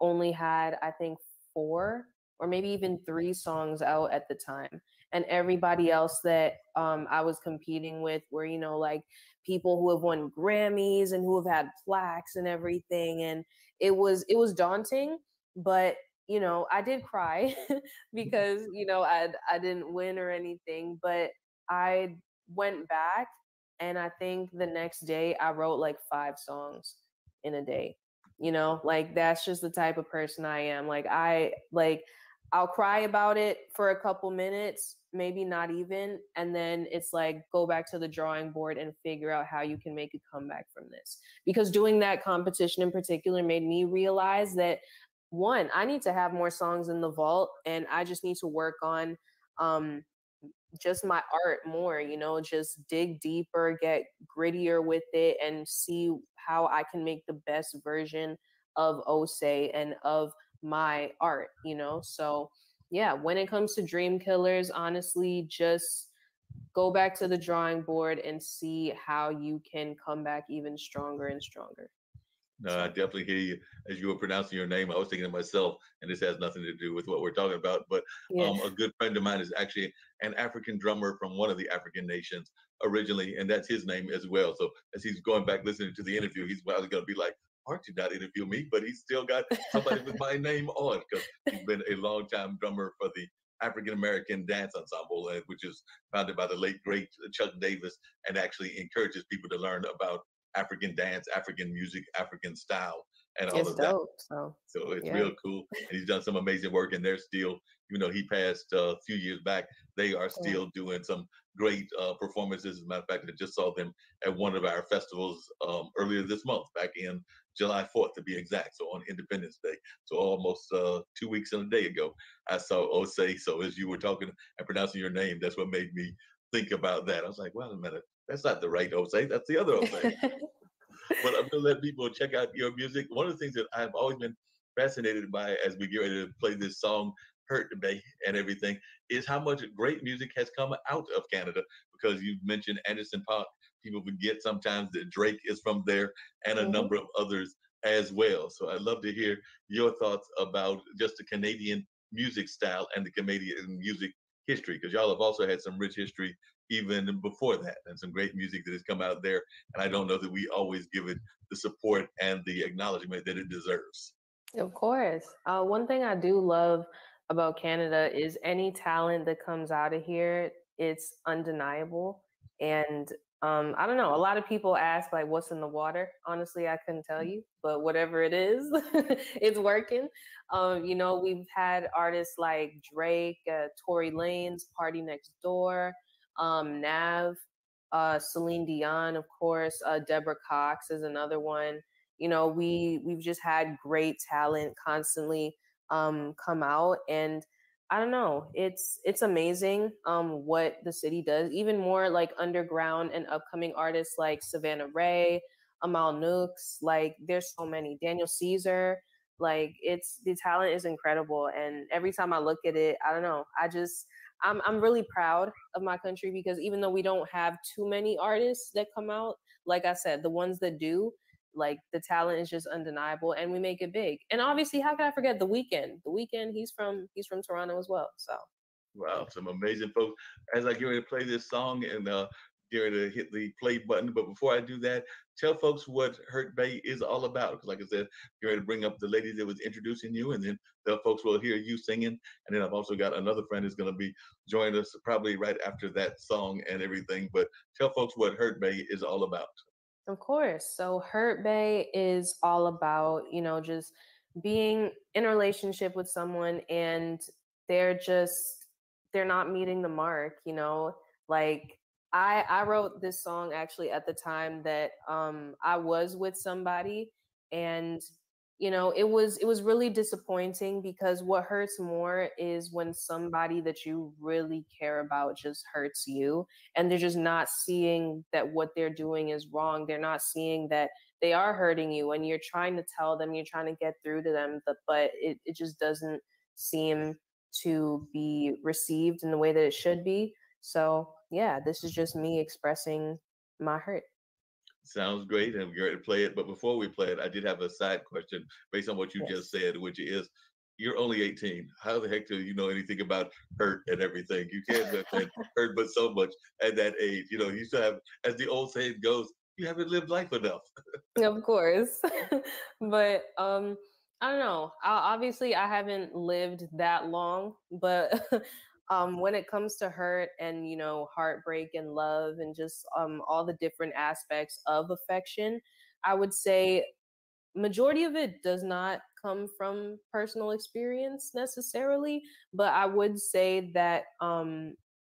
only had, I think, 4 or maybe even 3 songs out at the time. And everybody else that I was competing with were, like people who have won Grammys and who have had plaques and everything. And it was daunting, but I did cry because I didn't win or anything, but I went back, and I think the next day I wrote like 5 songs in a day. Like that's just the type of person I am. I'll cry about it for a couple minutes, maybe not even, and then it's like go back to the drawing board and figure out how you can make a comeback from this. Because doing that competition in particular made me realize that, one, I need to have more songs in the vault, and I just need to work on um just my art more, just dig deeper, get grittier with it, and see how I can make the best version of Ose and of my art, So, yeah, when it comes to dream killers, honestly, just go back to the drawing board and see how you can come back even stronger and stronger. No, I So definitely hear you as you were pronouncing your name. I was thinking to myself, and this has nothing to do with what we're talking about, but yeah. a good friend of mine is actually an African drummer from one of the African nations originally, and that's his name as well. So as he's going back listening to the interview, he's probably going to be like, "Aren't you not interview me?" But he's still got somebody with my name on because he's been a long time drummer for the African American Dance Ensemble, which is founded by the late great Chuck Davis, and actually encourages people to learn about African dance, African music, African style, and all It's of that. dope. So So it's yeah. real cool. And he's done some amazing work, and they're still, even though he passed a few years back, they are Yeah. still doing some great performances. As a matter of fact, I just saw them at one of our festivals earlier this month, back in July 4th to be exact. So on Independence Day. So almost 2 weeks and a day ago, I saw Osei. So as you were talking and pronouncing your name, that's what made me think about that. I was like, wait a minute, that's not the right Osei. That's the other Osei. But I'm gonna let people check out your music. One of the things that I've always been fascinated by as we get ready to play this song, Hurt Bay and everything, is how much great music has come out of Canada. Because you mentioned Anderson Park, people forget sometimes that Drake is from there and a hmm number of others as well. So I'd love to hear your thoughts about just the Canadian music style and the Canadian music history, because y'all have also had some rich history even before that and some great music that has come out there, and I don't know that we always give it the support and the acknowledgement that it deserves. Of course. One thing I do love about Canada is any talent that comes out of here, it's undeniable. And I don't know, a lot of people ask, like, what's in the water? Honestly, I couldn't tell you, but whatever it is, it's working. We've had artists like Drake, Tory Lanez, Party Next Door, Nav, Celine Dion, of course, Deborah Cox is another one. We've just had great talent constantly come out, and I don't know, it's amazing what the city does. Even more like underground and upcoming artists like Savannah Ray, Amal Nooks, like there's so many, Daniel Caesar. Like it's the talent is incredible, and every time I look at it, I don't know, I'm really proud of my country, because even though we don't have too many artists that come out, like I said, the ones that do, like the talent is just undeniable, and we make it big. And obviously, how can I forget the weekend? The weekend, he's from Toronto as well. So Wow, some amazing folks. As I get ready to play this song and get ready to hit the play button, but before I do that, tell folks what Hurt Bay is all about. Because, like I said, get ready to bring up the lady that was introducing you, and then the folks will hear you singing. And then I've also got another friend who's going to be joining us probably right after that song and everything. But tell folks what Hurt Bay is all about. of course. So Hurt Bay is all about, just being in a relationship with someone, and they're just they're not meeting the mark, Like I wrote this song actually at the time that I was with somebody, and it was really disappointing, because what hurts more is when somebody that you really care about just hurts you, and they're just not seeing that what they're doing is wrong. They're not seeing that they are hurting you, and you're trying to tell them, you're trying to get through to them, but it just doesn't seem to be received in the way that it should be. So yeah, this is just me expressing my hurt. Sounds great, and we're ready to play it. But before we play it, I did have a side question based on what you just Yes. said, which is you're only 18. How the heck do you know anything about hurt and everything? You can't have been hurt but so much at that age. You still have, as the old saying goes, you haven't lived life enough. Of course. But I don't know. Obviously I haven't lived that long, but when it comes to hurt and heartbreak and love and just all the different aspects of affection, I would say majority of it does not come from personal experience necessarily, but I would say that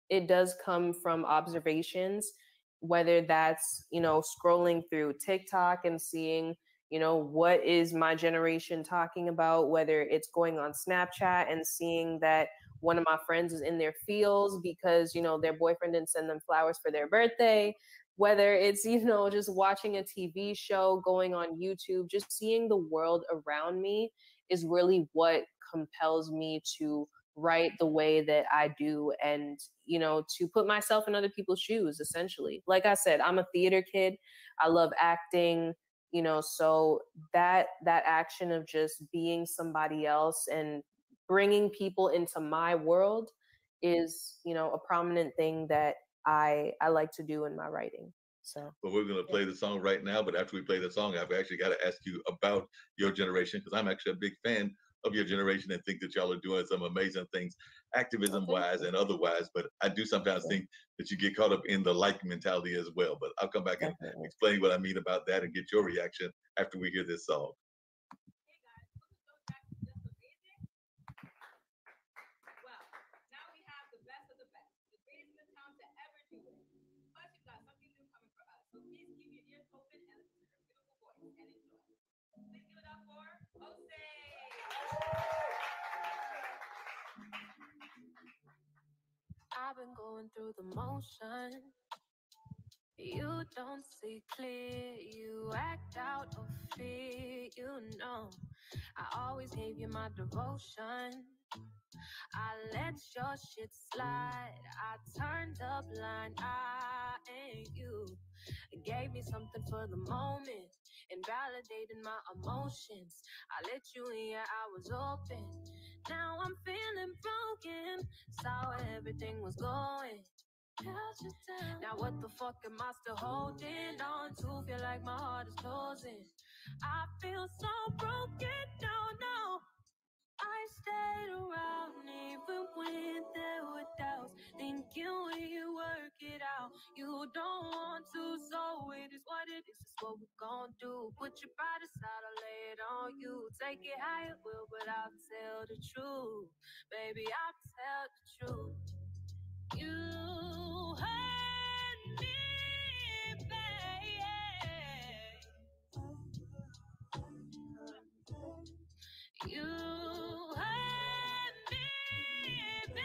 it does come from observations, whether that's scrolling through TikTok and seeing what is my generation talking about, whether it's going on Snapchat and seeing that one of my friends is in their feels because their boyfriend didn't send them flowers for their birthday, whether it's just watching a TV show, going on YouTube, just seeing the world around me is really what compels me to write the way that I do, and to put myself in other people's shoes, essentially. Like I said, I'm a theater kid. I love acting. So that action of just being somebody else and bringing people into my world is, a prominent thing that I like to do in my writing. So But we're going to yeah, play the song right now. But after we play the song, I've actually got to ask you about your generation because I'm actually a big fan of your generation and think that y'all are doing some amazing things, well, activism thank wise you. and otherwise. But I do sometimes Yeah, think that you get caught up in the like mentality as well. But I'll come back and definitely. explain what I mean about that and get your reaction after we hear this song. I've been going through the motion. You don't see clear. You act out of fear. I always gave you my devotion. I let your shit slide. I turned up blind eye, and you gave me something for the moment and validated my emotions. I let you in, yeah, I was open. Now I'm feeling broken. Saw where everything was going. Held you down. Now what the fuck am I still holding on to? Feel like my heart is closing. I feel so broken. No, no. I stayed around even when there were doubts. Thinking when you work it out, you don't want to, so it is what it is. It's what we're gonna do. Put your body side, I'll lay it on you. Take it how it will, but I'll tell the truth. Baby, I'll tell the truth. You hurt me, babe. You hurt me, babe.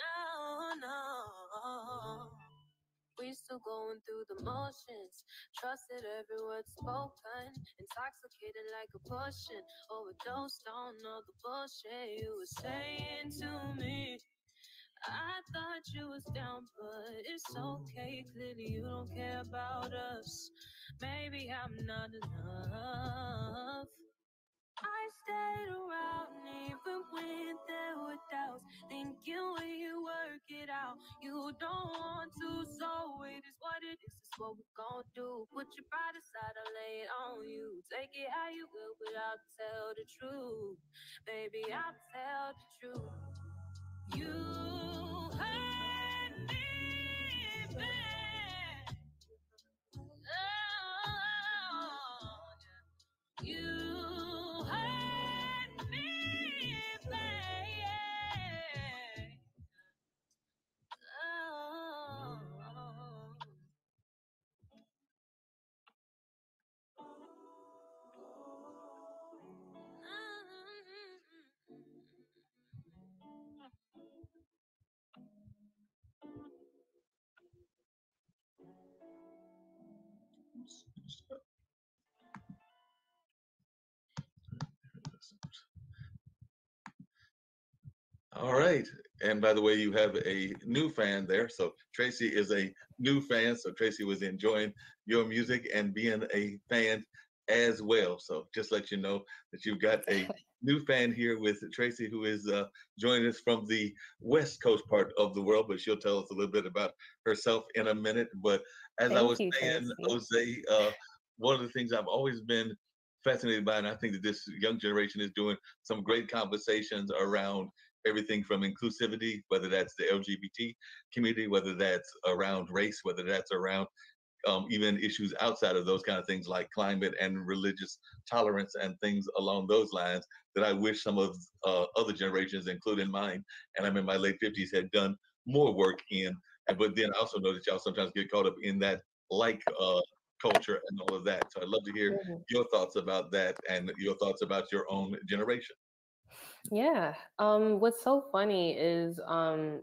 No, no. We still going through the motions. Trusted every word spoken. Intoxicated like a potion. Overdosed on all the bullshit you were saying to me. I thought you was down, but it's okay. Clearly you don't care about us. Maybe I'm not enough. I stayed around even when there were doubts. Thinking when you work it out, you don't want to, so it is what it is. It's what we're gonna do. Put your pride aside, I'll lay it on you. Take it how you will, but I'll tell the truth. Baby, I'll tell the truth. You hurt me bad. Oh, you hurt me bad. Oh. All right. And by the way, you have a new fan there. So Tracy is a new fan. So Tracy was enjoying your music and being a fan as well. So just let you know that you've got a new fan here with Tracy, who is joining us from the West Coast part of the world. But she'll tell us a little bit about herself in a minute. But as I Thank was you, saying, Tracy. Jose, one of the things I've always been fascinated by, and I think that this young generation is doing some great conversations around everything from inclusivity, whether that's the LGBT community, whether that's around race, whether that's around even issues outside of those kind of things like climate and religious tolerance and things along those lines that I wish some of other generations, including mine, and I'm in my late 50s, had done more work in. But then I also know that y'all sometimes get caught up in that like culture and all of that. So I'd love to hear Mhm. your thoughts about that and your thoughts about your own generation. Yeah. What's so funny is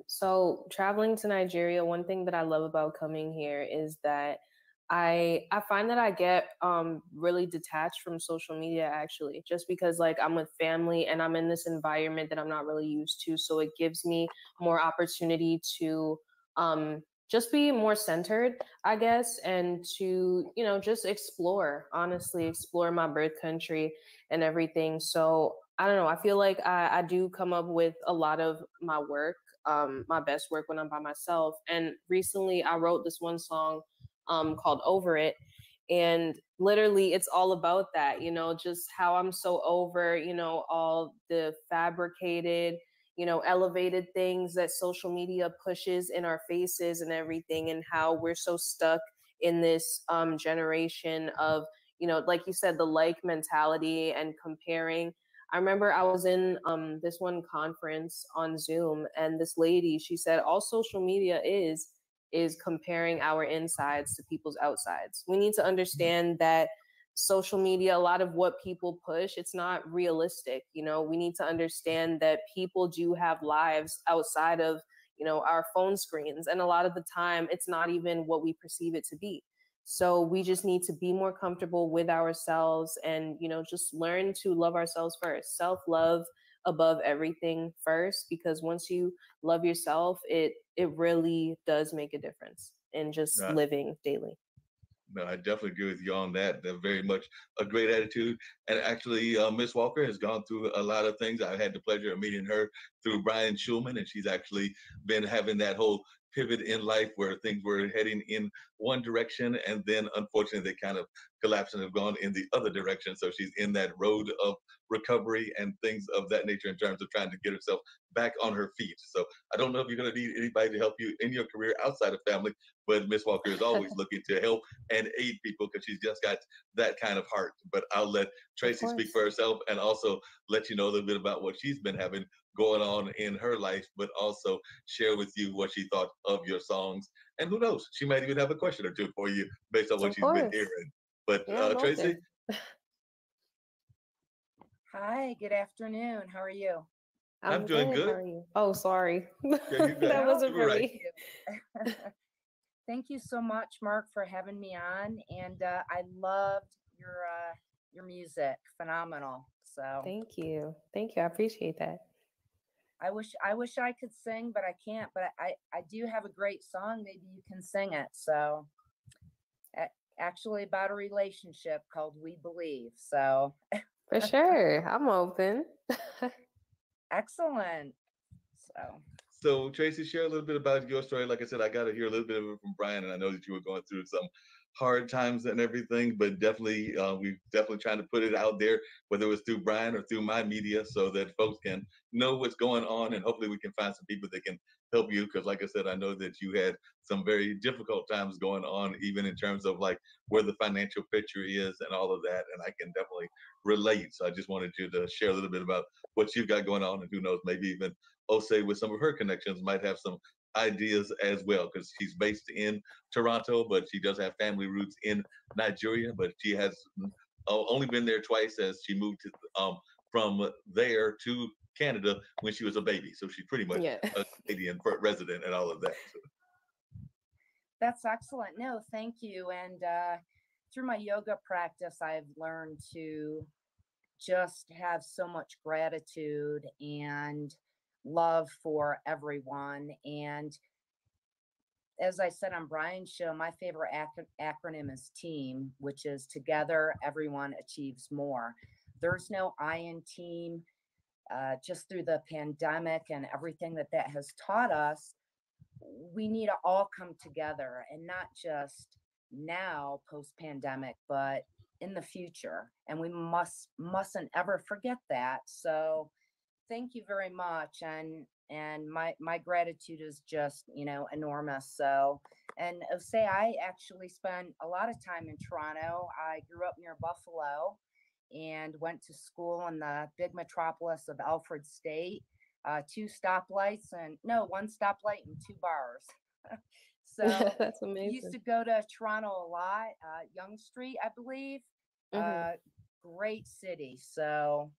so traveling to Nigeria, one thing that I love about coming here is that I find that I get really detached from social media actually, just because like I'm with family and I'm in this environment that I'm not really used to. So it gives me more opportunity to um just be more centered, I guess, and to, just explore, honestly, explore my birth country and everything. So I don't know. I feel like I do come up with a lot of my work, my best work when I'm by myself. And recently I wrote this one song called Over It. And literally, it's all about that, just how I'm so over, all the fabricated, elevated things that social media pushes in our faces and everything, and how we're so stuck in this generation of, like you said, the like mentality and comparing. I remember I was in this one conference on Zoom, and this lady, she said, all social media is comparing our insides to people's outsides. We need to understand that social media, a lot of what people push, it's not realistic. We need to understand that people do have lives outside of, our phone screens. And a lot of the time, it's not even what we perceive it to be. So we just need to be more comfortable with ourselves and, just learn to love ourselves first. Self-love above everything first, because once you love yourself, it really does make a difference in just Uh, living daily. No, I definitely agree with you on that. They're very much a great attitude. And actually, Miss Walker has gone through a lot of things. I had the pleasure of meeting her through Brian Schulman, and she's actually been having that whole pivot in life where things were heading in one direction, and then unfortunately they kind of collapsed and have gone in the other direction. So she's in that road of recovery and things of that nature in terms of trying to get herself back on her feet. So I don't know if you're going to need anybody to help you in your career outside of family, but Miss Walker is always looking to help and aid people because she's just got that kind of heart. But I'll let Of Tracy speak course. for herself and also let you know a little bit about what she's been having going on in her life, but also share with you what she thought of your songs. And who knows, she might even have a question or two for you based on what Of she's been course. hearing. But Yeah, I'm Tracy, open. Hi, good afternoon. How are you? I'm I'm doing good. How good. are you? Oh, sorry. Yeah, you got That No, wasn't you were for right. thank me. you. Thank you so much, Mark, for having me on. And I loved your music, phenomenal. So Thank you. Thank you. I appreciate that. I wish I could sing, but I can't. But I do have a great song. Maybe you can sing it. So actually about a relationship called We Believe. So For sure. I'm open. excellent. So So Tracy, share a little bit about your story. Like I said, I got to hear a little bit of it from Brian, and I know that you were going through some hard times and everything, but definitely, we definitely trying to put it out there, whether it was through Brian or through my media, so that folks can know what's going on, and hopefully we can find some people that can help you. Because, like I said, I know that you had some very difficult times going on, even in terms of like where the financial picture is and all of that, and I can definitely relate. So I just wanted you to share a little bit about what you've got going on, and who knows, maybe even Osei with some of her connections might have some ideas as well because she's based in Toronto, but she does have family roots in Nigeria. But she has only been there twice as she moved from there to Canada when she was a baby. So she's pretty much Yeah. a Canadian resident and all of that. So, that's excellent. No, thank you. And through my yoga practice, I've learned to just have so much gratitude and love for everyone. And as I said on Brian's show, my favorite acronym is TEAM, which is Together Everyone Achieves More. There's no I in team. Just through the pandemic and everything that has taught us, we need to all come together, and not just now post pandemic, but in the future. And we mustn't ever forget that. So thank you very much. And my gratitude is just, enormous. So, and say I actually spent a lot of time in Toronto. I grew up near Buffalo and went to school in the big metropolis of Alfred State. Two stoplights and no, one stoplight and two bars. So That's used amazing. to go to Toronto a lot. Young Street, I believe. Hmm. Uh, Great city. So,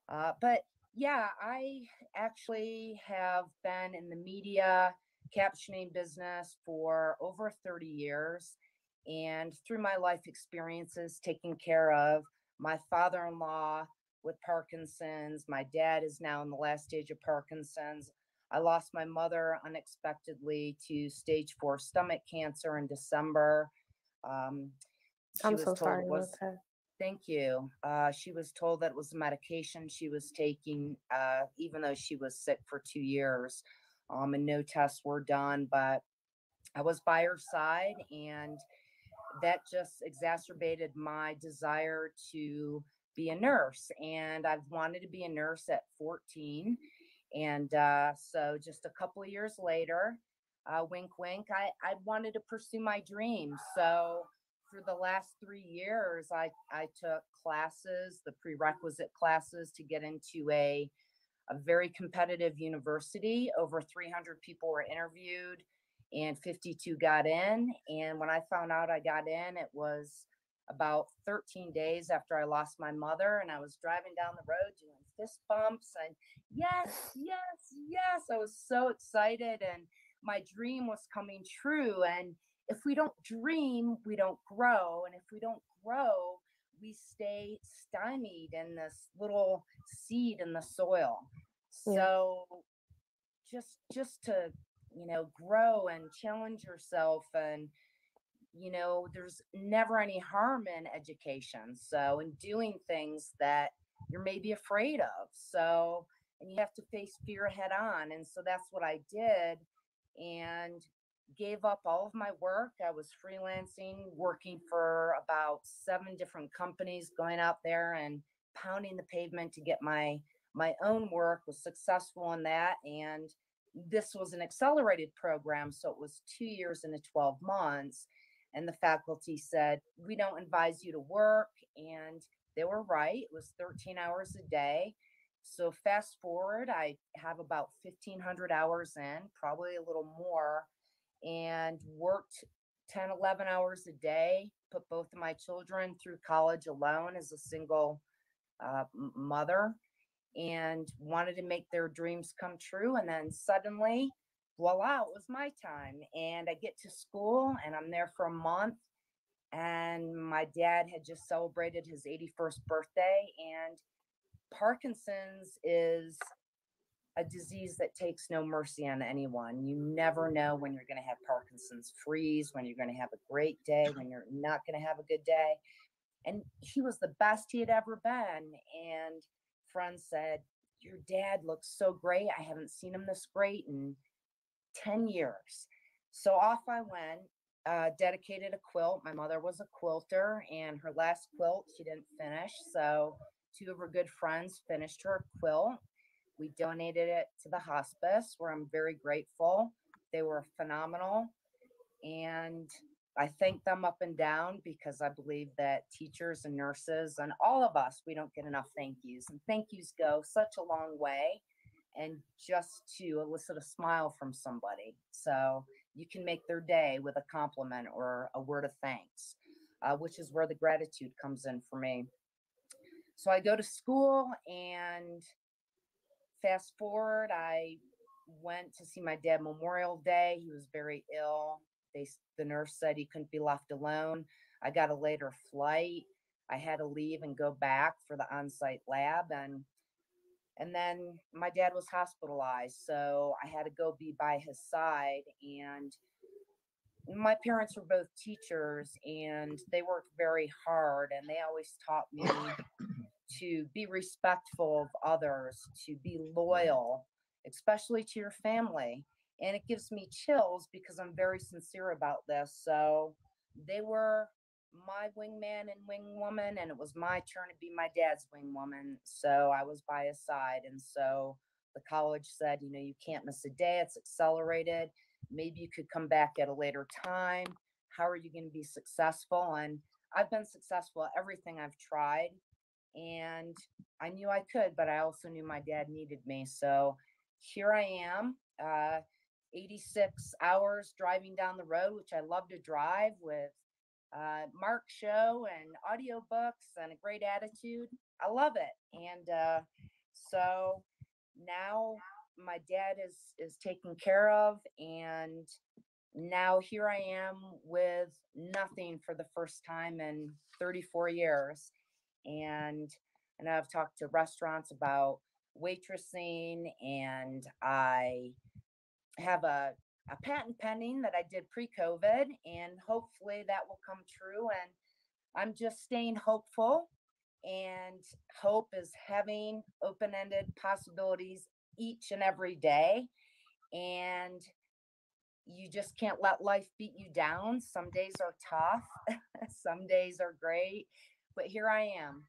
but yeah, I actually have been in the media captioning business for over 30 years. And through my life experiences, taking care of my father in law with Parkinson's, my dad is now in the last stage of Parkinson's. I lost my mother unexpectedly to stage 4 stomach cancer in December. Um, she I'm was so told sorry it about was, that. thank you. She was told that it was a medication she was taking, even though she was sick for 2 years. And no tests were done, but I was by her side, and that just exacerbated my desire to be a nurse. And I've wanted to be a nurse at 14. And so just a couple of years later, wink, wink, I wanted to pursue my dream. So for the last 3 years, I took classes, the prerequisite classes to get into a very competitive university. Over 300 people were interviewed and 52 got in. And when I found out I got in, it was about 13 days after I lost my mother. And I was driving down the road doing fist bumps and yes, yes, yes. I was so excited, and my dream was coming true. And if we don't dream, we don't grow. And if we don't grow, we stay stymied in this little seed in the soil. Yeah. So just to, grow and challenge yourself, and there's never any harm in education, so in doing things that you're maybe afraid of. So, and you have to face fear head on, and so that's what I did, and gave up all of my work. I was freelancing, working for about 7 different companies, going out there and pounding the pavement to get my own work. Was successful in that, and this was an accelerated program, so it was 2 years into 12 months. And the faculty said, we don't advise you to work. And they were right. It was 13 hours a day. So fast forward, I have about 1,500 hours in, probably a little more, and worked 10, 11 hours a day, put both of my children through college alone as a single mother, and wanted to make their dreams come true. And then suddenly, voila, it was my time. And I get to school and I'm there for a month. And my dad had just celebrated his 81st birthday. And Parkinson's is a disease that takes no mercy on anyone. You never know when you're going to have Parkinson's freeze, when you're going to have a great day, when you're not going to have a good day. And he was the best he had ever been. And friends said, your dad looks so great. I haven't seen him this great in 10 years. So off I went, dedicated a quilt. My mother was a quilter, and her last quilt she didn't finish. So two of her good friends finished her quilt. We donated it to the hospice, where I'm very grateful. They were phenomenal. And I thank them up and down, because I believe that teachers and nurses and all of us, we don't get enough thank yous. And thank yous go such a long way. And just to elicit a smile from somebody. So you can make their day with a compliment or a word of thanks, which is where the gratitude comes in for me. So I go to school, and fast forward, I went to see my dad Memorial Day. He was very ill. The nurse said he couldn't be left alone. I got a later flight. I had to leave and go back for the on-site lab, and then my dad was hospitalized, so I had to go be by his side. And my parents were both teachers, and they worked very hard, and they always taught me to be respectful of others, to be loyal, especially to your family. And it gives me chills because I'm very sincere about this. So they were my wingman and wingwoman, and it was my turn to be my dad's wingwoman. So I was by his side. And so the college said, you can't miss a day. It's accelerated. Maybe you could come back at a later time. How are you going to be successful? And I've been successful at everything I've tried, and I knew I could, but I also knew my dad needed me. So here I am, 86 hours driving down the road, which I love to drive, with Mark Show and audiobooks and a great attitude. I love it. And so now my dad is taken care of, and now here I am with nothing for the first time in 34 years. And I've talked to restaurants about waitressing, and I have a patent pending that I did pre-COVID, and hopefully that will come true. And I'm just staying hopeful, and hope is having open-ended possibilities each and every day. And you just can't let life beat you down. Some days are tough, some days are great, but here I am.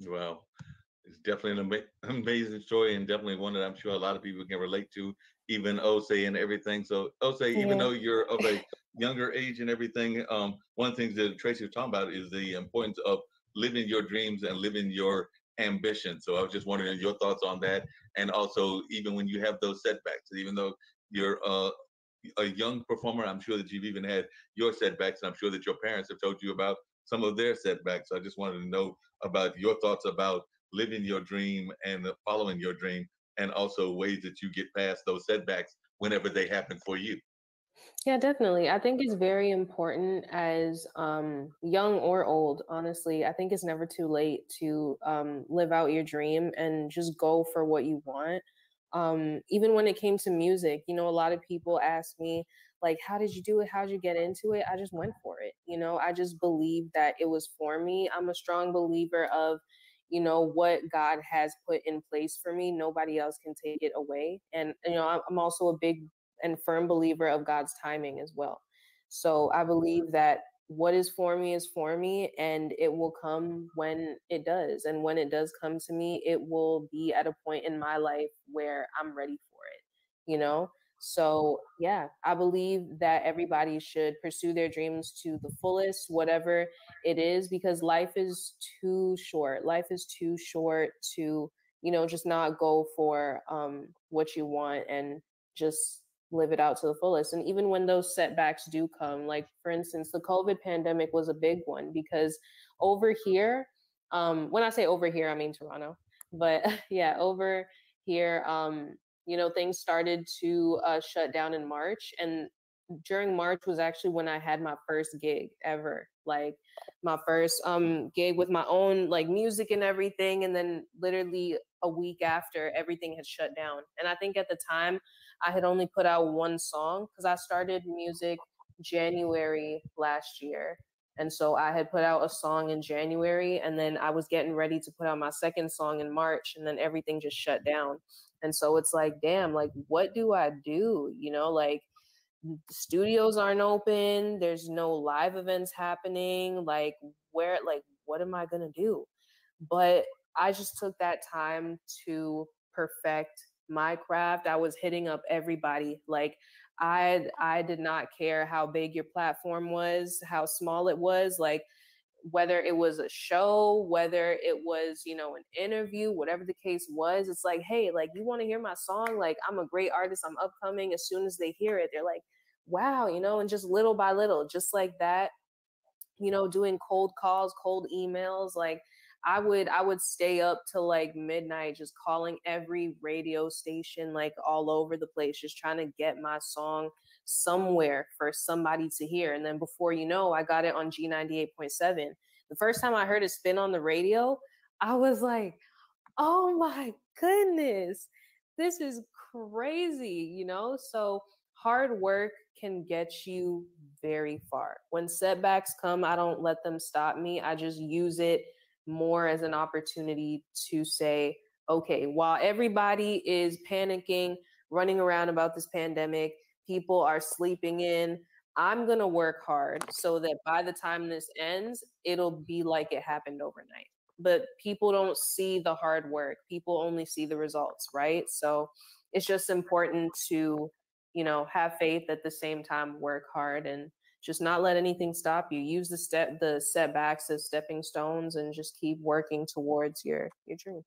Well, it's definitely an amazing story, and definitely one that I'm sure a lot of people can relate to, even Ose and everything. So, Ose, even Yeah. though you're of a younger age and everything, one of the things that Tracy was talking about is the importance of living your dreams and living your ambition. So, I was just wondering your thoughts on that, and also even when you have those setbacks, even though you're a young performer, I'm sure that you've even had your setbacks, and I'm sure that your parents have told you about some of their setbacks. So, I just wanted to know about your thoughts about living your dream and following your dream, and also ways that you get past those setbacks whenever they happen for you. Yeah, definitely. I think it's very important as young or old, honestly. I think it's never too late to live out your dream and just go for what you want. Even when it came to music, a lot of people ask me, like, how did you do it? How did you get into it? I just went for it. I just believed that it was for me. I'm a strong believer of, what God has put in place for me. Nobody else can take it away. And, I'm also a big and firm believer of God's timing as well. So I believe that what is for me, and it will come when it does. And when it does come to me, it will be at a point in my life where I'm ready for it, you know? So, yeah, I believe that everybody should pursue their dreams to the fullest, whatever it is, because life is too short. Life is too short to, just not go for what you want and just live it out to the fullest. And even when those setbacks do come, like for instance, the COVID pandemic was a big one because over here, when I say over here, I mean Toronto, but yeah, over here, things started to shut down in March. And during March was actually when I had my first gig ever, like my first gig with my own like music and everything. And then literally a week after, everything had shut down. And I think at the time I had only put out one song because I started music January last year. And so I had put out a song in January, and then I was getting ready to put out my second song in March, and then everything just shut down. And so it's like, damn, like, what do I do? Like, studios aren't open, there's no live events happening. Like, what am I going to do? But I just took that time to perfect my craft. I was hitting up everybody. Like, I did not care how big your platform was, how small it was, like whether it was a show, whether it was, an interview, whatever the case was. It's like, hey, like, you want to hear my song? Like, I'm a great artist, I'm upcoming. As soon as they hear it, they're like, wow, and just little by little, just like that, doing cold calls, cold emails. Like, I would stay up till like midnight just calling every radio station like all over the place, just trying to get my song somewhere for somebody to hear. And then before you know, I got it on G98.7. The first time I heard it spin on the radio, I was like, oh my goodness, this is crazy, So hard work can get you very far. When setbacks come, I don't let them stop me. I just use it more as an opportunity to say, okay, while everybody is panicking, running around about this pandemic, people are sleeping in, I'm going to work hard so that by the time this ends, it'll be like it happened overnight. But people don't see the hard work. People only see the results, right? So it's just important to, have faith at the same time, work hard, and just not let anything stop you. Use the setbacks as stepping stones, and just keep working towards your dream.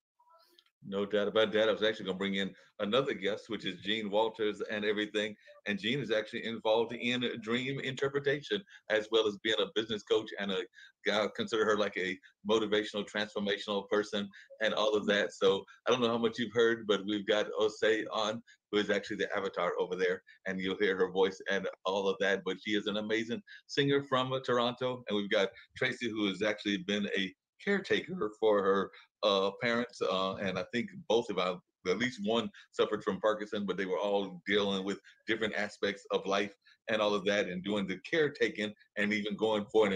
No doubt about that. I was actually going to bring in another guest, which is Gene Walters and everything. And Gene is actually involved in dream interpretation as well as being a business coach and I consider her like a motivational, transformational person and all of that. So I don't know how much you've heard, but we've got Osei on, who is actually the avatar over there, and you'll hear her voice and all of that. But she is an amazing singer from Toronto. And we've got Tracy, who has actually been a caretaker for her parents, and I think both of our, at least one suffered from Parkinson, but they were all dealing with different aspects of life and all of that, and doing the caretaking, and even going for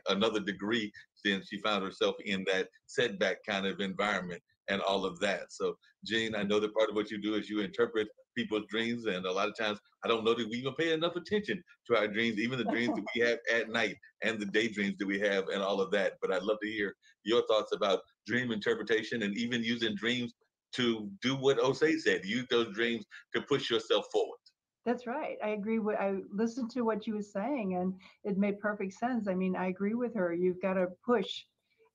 another degree since she found herself in that setback kind of environment and all of that. So, Jean, I know that part of what you do is you interpret people's dreams, and a lot of times I don't know that we even pay enough attention to our dreams, even the dreams that we have at night and the daydreams that we have and all of that. But I'd love to hear your thoughts about dream interpretation and even using dreams to do what Osei said, use those dreams to push yourself forward. That's right. I agree with I listened to what she was saying and it made perfect sense. I mean, I agree with her. You've got to push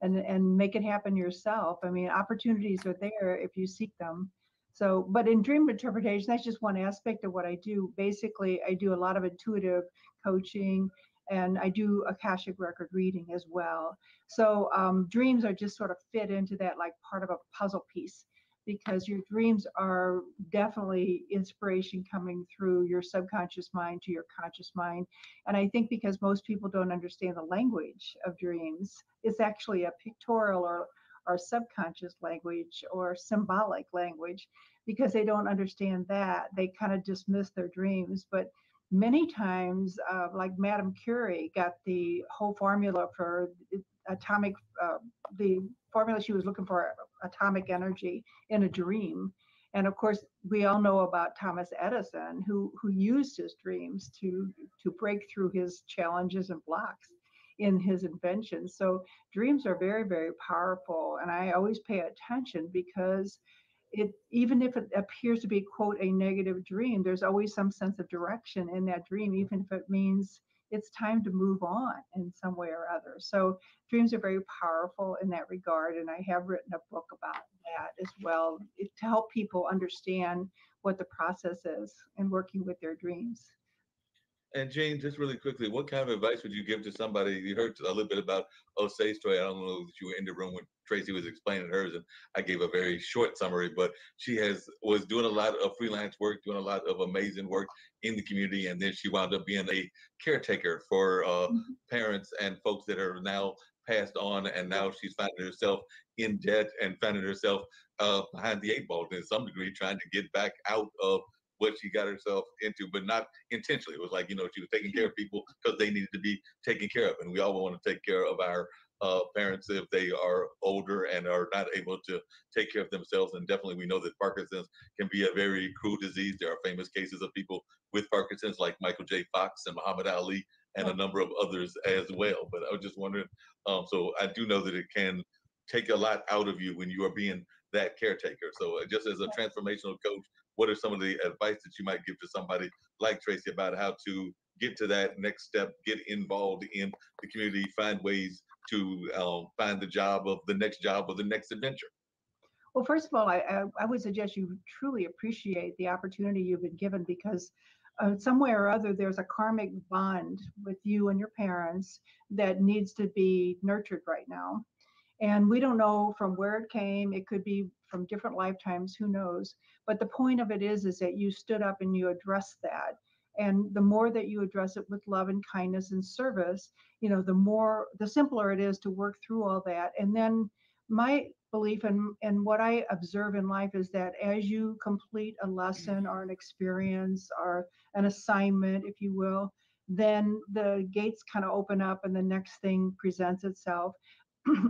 and make it happen yourself. I mean, opportunities are there if you seek them. So, but in dream interpretation, that's just one aspect of what I do. Basically, I do a lot of intuitive coaching and I do Akashic record reading as well. So, dreams are just sort of fit into that like part of a puzzle piece because your dreams are definitely inspiration coming through your subconscious mind to your conscious mind. And I think because most people don't understand the language of dreams, it's actually a pictorial or subconscious language or symbolic language. Because they don't understand that, they kind of dismiss their dreams. But many times, like Madame Curie got the whole formula for atomic, the formula she was looking for atomic energy in a dream. And of course, we all know about Thomas Edison, who used his dreams to break through his challenges and blocks in his inventions. So dreams are very, very powerful, and I always pay attention because it even if it appears to be quote a negative dream, there's always some sense of direction in that dream, even if it means it's time to move on in some way or other. So dreams are very powerful in that regard, and I have written a book about that as well to help people understand what the process is in working with their dreams. And Jane, just really quickly, what kind of advice would you give to somebody? You heard a little bit about Osei's story. I don't know if you were in the room when Tracy was explaining hers, and I gave a very short summary. But she was doing a lot of freelance work, doing a lot of amazing work in the community, and then she wound up being a caretaker for Mhm. parents and folks that are now passed on, and now she's finding herself in debt and finding herself behind the eight ball to some degree, trying to get back out of what she got herself into, but not intentionally. It was like, she was taking care of people because they needed to be taken care of. And we all want to take care of our parents if they are older and are not able to take care of themselves. And definitely we know that Parkinson's can be a very cruel disease. There are famous cases of people with Parkinson's like Michael J. Fox and Muhammad Ali and a number of others as well. But I was just wondering, so I do know that it can take a lot out of you when you are being that caretaker. So just as a transformational coach, what are some of the advice that you might give to somebody like Tracy about how to get to that next step, get involved in the community, find ways to find the job of the next job or the next adventure? Well, first of all, I would suggest you truly appreciate the opportunity you've been given because some way or other there's a karmic bond with you and your parents that needs to be nurtured right now. And we don't know from where it came. It could be from different lifetimes, who knows? But the point of it is that you stood up and you addressed that. And the more that you address it with love and kindness and service, the simpler it is to work through all that. And then my belief and what I observe in life is that as you complete a lesson or an experience or an assignment, if you will, then the gates kind of open up and the next thing presents itself.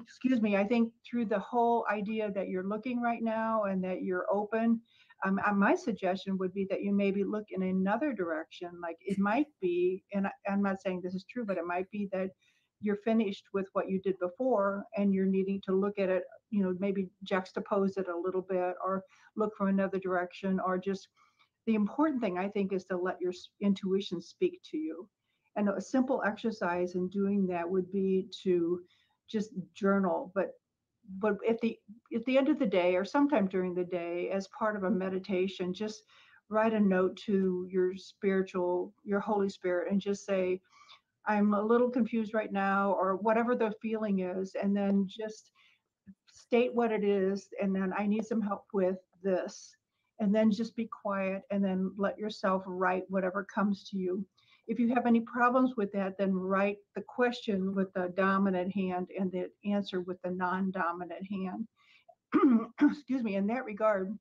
Excuse me, I think through the whole idea that you're looking right now and that you're open, my suggestion would be that you maybe look in another direction. Like it might be, and I'm not saying this is true, but it might be that you're finished with what you did before and you're needing to look at it, maybe juxtapose it a little bit or look from another direction or just the important thing I think is to let your intuition speak to you. And a simple exercise in doing that would be to just journal, but at the end of the day or sometime during the day as part of a meditation, just write a note to your Holy Spirit and just say, I'm a little confused right now, or whatever the feeling is, and then just state what it is, and then I need some help with this, and then just be quiet and then let yourself write whatever comes to you. If you have any problems with that, then write the question with the dominant hand and the answer with the non-dominant hand. excuse me, in that regard,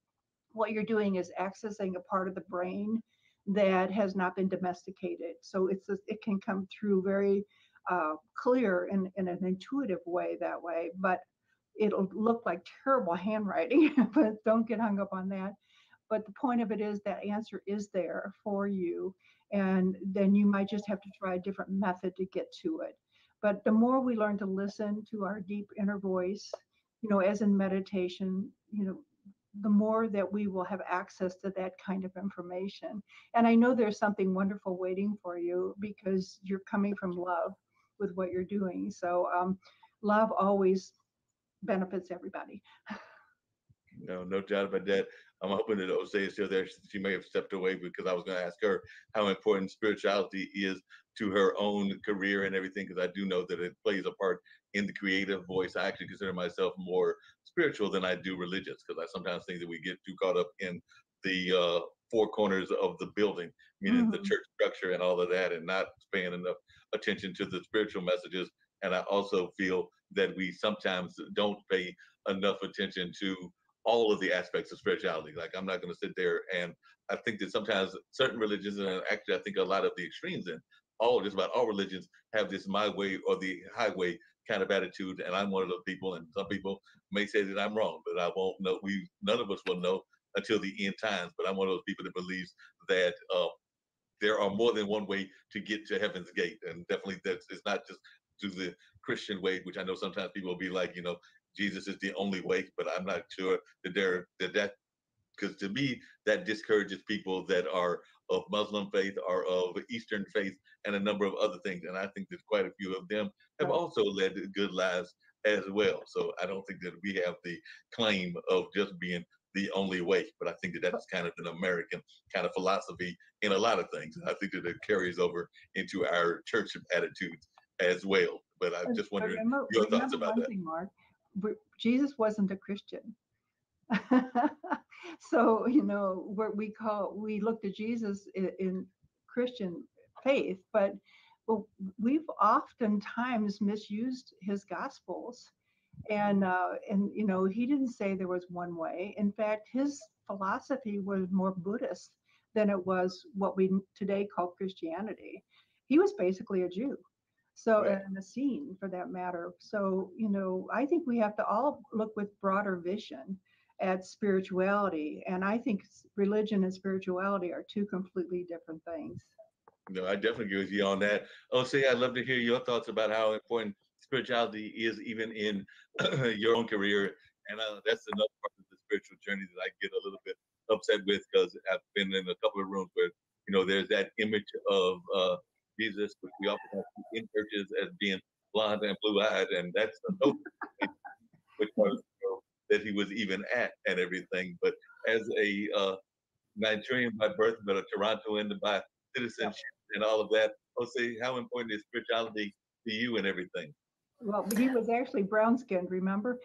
what you're doing is accessing a part of the brain that has not been domesticated. So it can come through very clear in an intuitive way that way, but it'll look like terrible handwriting, but don't get hung up on that. But the point of it is that answer is there for you. And then you might just have to try a different method to get to it. But the more we learn to listen to our deep inner voice, as in meditation, the more that we will have access to that kind of information. And I know there's something wonderful waiting for you because you're coming from love with what you're doing. So love always benefits everybody. No, no doubt about that. I'm hoping that Jose is still there. She may have stepped away because I was going to ask her how important spirituality is to her own career and everything, because I do know that it plays a part in the creative voice. I actually consider myself more spiritual than I do religious, because I sometimes think that we get too caught up in the four corners of the building, meaning the Hmm. church structure and all of that, and not paying enough attention to the spiritual messages. And I also feel that we sometimes don't pay enough attention to all of the aspects of spirituality. Like, I'm not going to sit there, and I think that sometimes certain religions, and actually I think a lot of the extremes in just about all religions, have this my way or the highway kind of attitude. And I'm one of those people, and some people may say that I'm wrong, but I won't know. None of us will know until the end times. But I'm one of those people that believes that there are more than one way to get to heaven's gate, and definitely that it's not just through the Christian way, which I know sometimes people will be like, Jesus is the only way, but I'm not sure that because to me that discourages people that are of Muslim faith or of Eastern faith and a number of other things, and I think that quite a few of them have Right. also led good lives as well. So I don't think that we have the claim of just being the only way, but I think that But, that's kind of an American kind of philosophy in a lot of things. I think that it carries over into our church attitudes as well. But I'm just but wondering your thoughts remember about one that. thing, Mark. Jesus wasn't a Christian. So we look to Jesus in Christian faith, but we've oftentimes misused his gospels, and he didn't say there was one way. In fact, his philosophy was more Buddhist than it was what we today call Christianity. He was basically a Jew, so, Right. and a scene for that matter. So I think we have to all look with broader vision at spirituality, and I think religion and spirituality are two completely different things. No, I definitely agree with you on that. Jose, I'd love to hear your thoughts about how important spirituality is even in your own career. And that's another part of the spiritual journey that I get a little bit upset with, because I've been in a couple of rooms where, there's that image of Jesus, which we often have in churches as being blonde and blue eyed. And that's a no, which part of the world that he was even at and everything. But as a Nigerian by birth, but a Torontoan by Yep. citizenship and all of that. Jose, how important is spirituality to you and everything? Well, he was actually brown skinned, remember?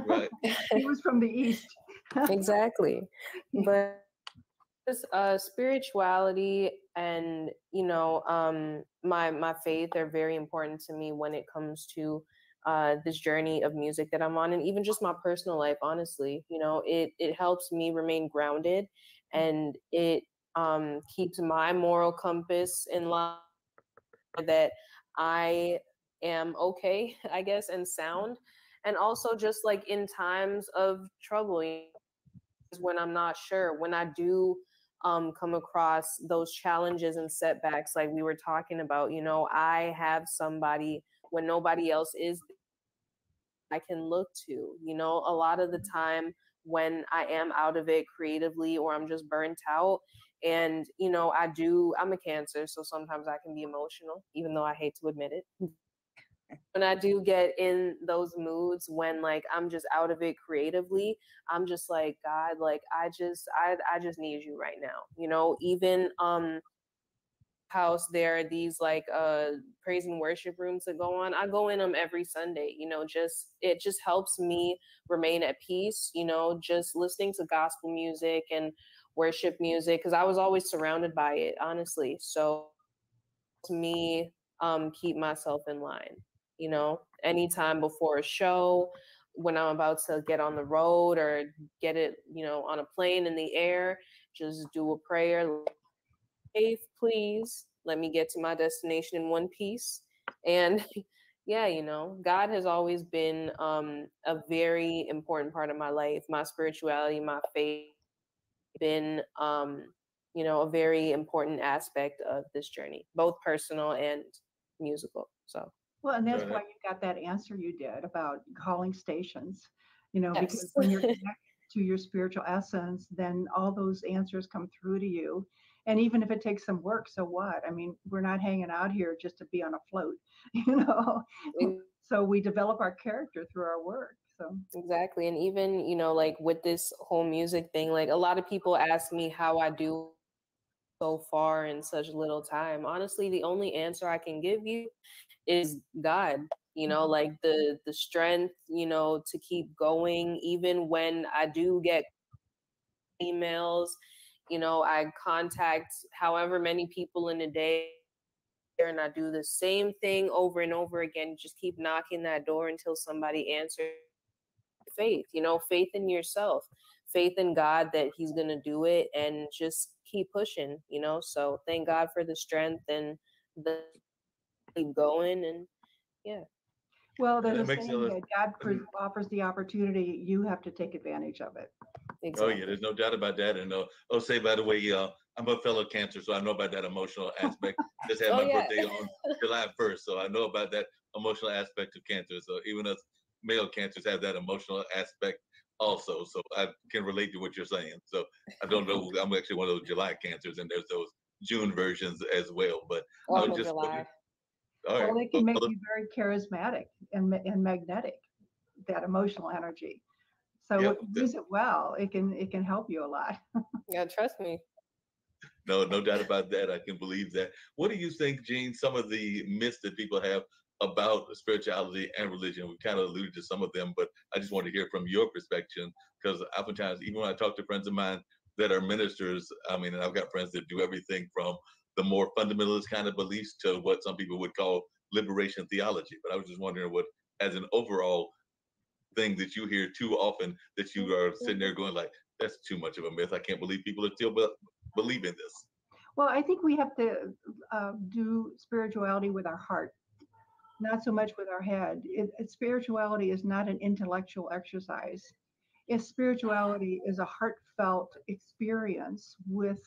Right. He was from the East. Exactly. But spirituality and my faith are very important to me when it comes to this journey of music that I'm on, and even just my personal life. Honestly, it helps me remain grounded, and it keeps my moral compass in line, that I am okay, I guess, and sound. And also just like in times of trouble, when I'm not sure, when I do come across those challenges and setbacks, like we were talking about, I have somebody when nobody else is, I can look to, a lot of the time when I am out of it creatively, or I'm just burnt out. And, I'm a Cancer, so sometimes I can be emotional, even though I hate to admit it. When I do get in those moods when like I'm just out of it creatively, I'm just like, God, like I just need you right now. Even house, there are these like praise and worship rooms that go on. I go in them every Sunday. Just it just helps me remain at peace, just listening to gospel music and worship music, because I was always surrounded by it, honestly. So to me, keep myself in line, anytime before a show, when I'm about to get on the road or get it, on a plane in the air, just do a prayer. Safe, please. Let me get to my destination in one piece. And yeah, God has always been a very important part of my life. My spirituality, my faith been a very important aspect of this journey, both personal and musical. So Well, and that's why Right. you got that answer you did about calling stations, because yes. when you're connected to your spiritual essence, then all those answers come through to you. And even if it takes some work, so what? I mean, we're not hanging out here just to be on a float, you know. So we develop our character through our work. So Exactly. And even, like with this whole music thing, like a lot of people ask me how I do so far in such little time. Honestly, the only answer I can give you is God. Like the strength, to keep going even when I do get emails, I contact however many people in a day and I do the same thing over and over again, just keep knocking that door until somebody answers. Faith, faith in yourself, faith in God that He's going to do it, and just keep pushing, So thank God for the strength and the keep going. And yeah, well, And there's that a makes saying it. that God offers the opportunity, you have to take advantage of it. Oh yeah, exactly. there's no doubt about that. And oh, say by the way, I'm a fellow Cancer, so I know about that emotional aspect. Just had Oh, my yeah. birthday on July 1st, so I know about that emotional aspect of Cancer. So even us male Cancers have that emotional aspect also. So I can relate to what you're saying. So I don't know. I'm actually one of those July Cancers, and there's those June versions as well. But I was Awful just wondering. July. All right. Well, it can make you very charismatic and magnetic, that emotional energy. So if Yep. you use it well, it can help you a lot. Yeah, trust me. No, no doubt about that. I can believe that. What do you think, Gene, some of the myths that people have about spirituality and religion? We kind of alluded to some of them, but I just want to hear from your perspective because oftentimes, even when I talk to friends of mine that are ministers, I mean, and I've got friends that do everything from the more fundamentalist kind of beliefs to what some people would call liberation theology. But I was just wondering what, as an overall thing that you hear too often, that you are sitting there going like, that's too much of a myth. I can't believe people are still believing this. Well, I think we have to do spirituality with our heart, not so much with our head. Spirituality is not an intellectual exercise. If spirituality is a heartfelt experience with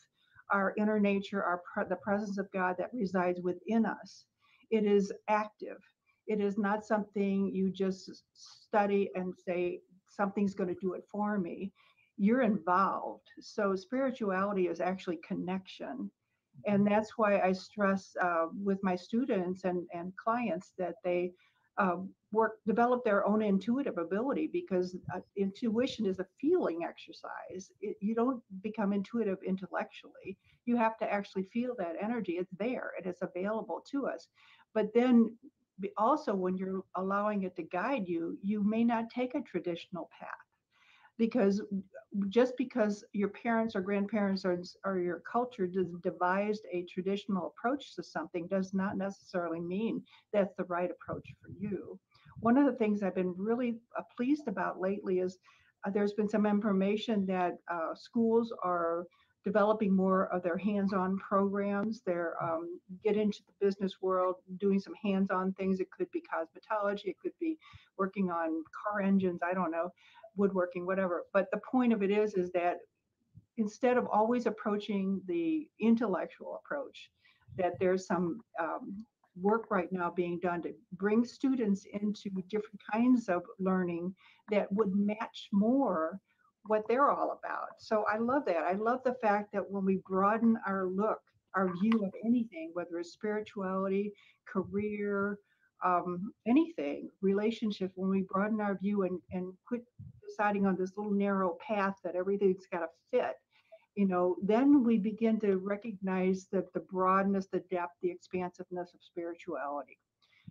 our inner nature, the presence of God that resides within us. It is active. It is not something you just study and say something's going to do it for me. You're involved. So spirituality is actually connection, and that's why I stress with my students and clients that they develop their own intuitive ability, because intuition is a feeling exercise. You don't become intuitive intellectually. You have to actually feel that energy. It's there and it's available to us. But then also, when you're allowing it to guide you, you may not take a traditional path, because just because your parents or grandparents or your culture devised a traditional approach to something does not necessarily mean that's the right approach for you. One of the things I've been really pleased about lately is there's been some information that schools are developing more of their hands-on programs. They're get into the business world, doing some hands-on things. It could be cosmetology, it could be working on car engines, I don't know, woodworking, whatever. But the point of it is that instead of always approaching the intellectual approach, that there's some work right now being done to bring students into different kinds of learning that would match more what they're all about. So I love that. I love the fact that when we broaden our look, our view of anything, whether it's spirituality, career, anything, relationships, when we broaden our view and quit deciding on this little narrow path that everything's got to fit, then we begin to recognize that the broadness, the depth, the expansiveness of spirituality,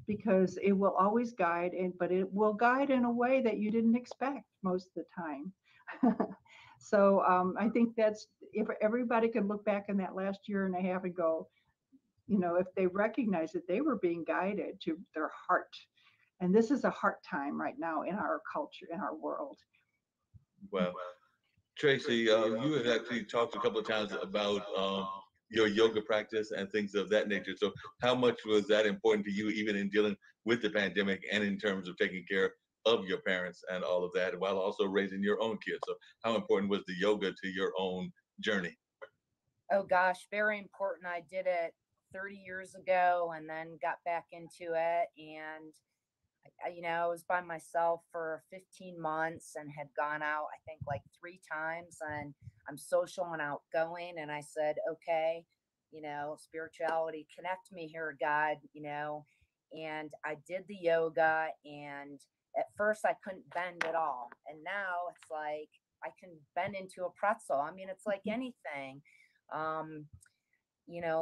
because it will always guide, but it will guide in a way that you didn't expect most of the time. So I think that's, if everybody could look back in that last year and a half and go, if they recognize that they were being guided to their heart, And this is a hard time right now in our culture, in our world. Well, Tracy, you have actually talked a couple of times about your yoga practice and things of that nature. So, how much was that important to you, even in dealing with the pandemic and in terms of taking care of your parents and all of that, while also raising your own kids? So, how important was the yoga to your own journey? Oh gosh, very important. I did it 30 years ago and then got back into it. And I was by myself for 15 months and had gone out, I think, like 3 times. And I'm social and outgoing. And I said, okay, spirituality, connect me here, God. And I did the yoga. And at first, I couldn't bend at all. And now it's like I can bend into a pretzel. I mean, it's like anything. Um,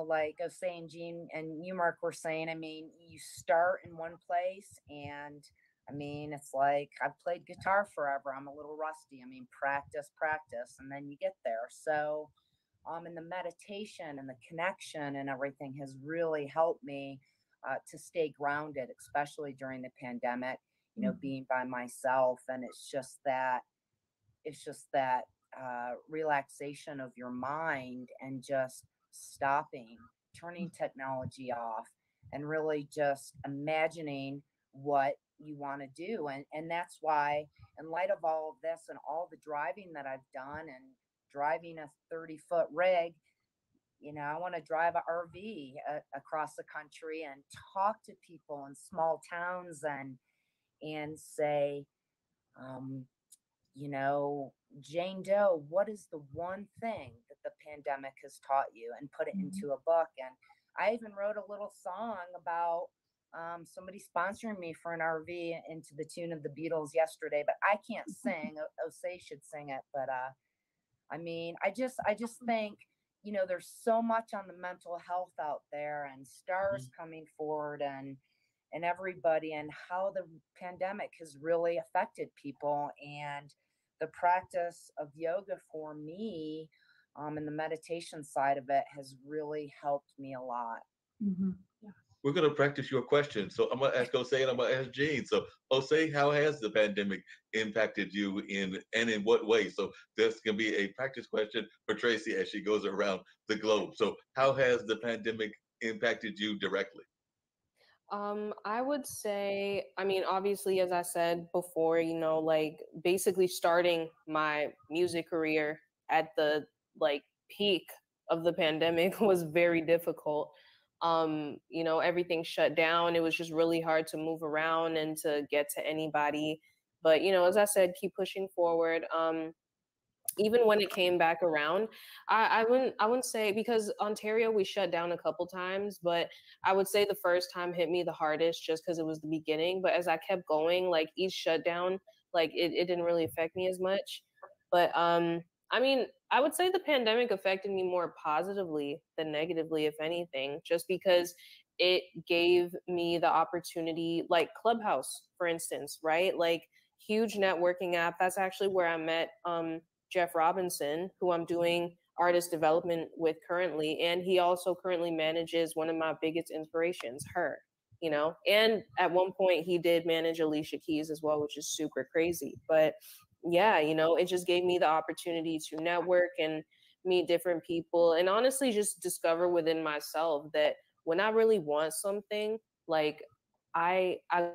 like I was saying, Gene and you, Mark, were saying, I mean, you start in one place and I mean, it's like I've played guitar forever. I'm a little rusty. I mean, practice, practice, and then you get there. So, and the meditation and the connection and everything has really helped me to stay grounded, especially during the pandemic, Mhm. being by myself. And it's just that relaxation of your mind and just stopping, turning technology off, and really just imagining what you want to do. And that's why, in light of all of this and all the driving that I've done and driving a 30-foot rig, I want to drive a RV across the country and talk to people in small towns and say, um, you know, Jane Doe, what is the one thing that the pandemic has taught you, and put it Mhm. into a book. And I even wrote a little song about somebody sponsoring me for an RV into the tune of the Beatles yesterday, but I can't sing. Osei should sing it. But I mean, I just think, there's so much on the mental health out there and stars coming forward and everybody, and how the pandemic has really affected people. And the practice of yoga for me, and the meditation side of it has really helped me a lot. Mhm. Yeah. We're going to practice your question. So, I'm going to ask Jose and I'm going to ask Gene. So, Jose, how has the pandemic impacted you in what way? So, this can be a practice question for Tracy as she goes around the globe. So, how has the pandemic impacted you directly? I would say, I mean, obviously, as I said before, like basically starting my music career at the like peak of the pandemic was very difficult. Everything shut down. It was just really hard to move around and to get to anybody. But, as I said, keep pushing forward. Even when it came back around, I wouldn't say, because Ontario we shut down a couple times, but I would say the first time hit me the hardest just because it was the beginning. But as I kept going, like each shutdown, like it didn't really affect me as much. But I mean, I would say the pandemic affected me more positively than negatively, if anything, just because it gave me the opportunity, like Clubhouse, for instance, right? Like huge networking app. That's actually where I met Jeff Robinson, who I'm doing artist development with currently. And he also currently manages one of my biggest inspirations, her, And at one point, he did manage Alicia Keys as well, which is super crazy. But yeah, it just gave me the opportunity to network and meet different people and honestly just discover within myself that when I really want something, like I I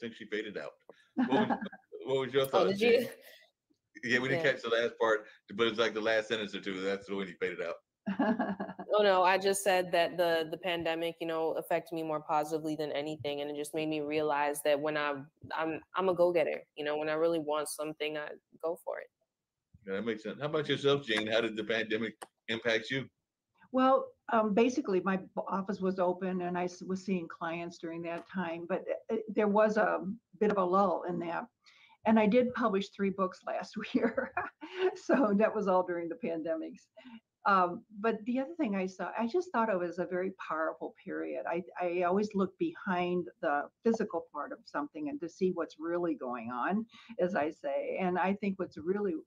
think she faded out. What was, what was your oh, thoughts, did you? Gene? Yeah, we didn't Yeah. catch the last part, but it's like the last sentence or two. That's when he faded out. Oh no, I just said that the pandemic, affected me more positively than anything, and it just made me realize that when I'm a go getter. When I really want something, I go for it. Yeah, that makes sense. How about yourself, Gene? How did the pandemic impact you? Well, basically, my office was open and I was seeing clients during that time, but there was a bit of a lull in that. And I did publish 3 books last year. So that was all during the pandemics. But the other thing I saw, I just thought it was a very powerful period. I always look behind the physical part of something and to see what's really going on, as I say. And I think what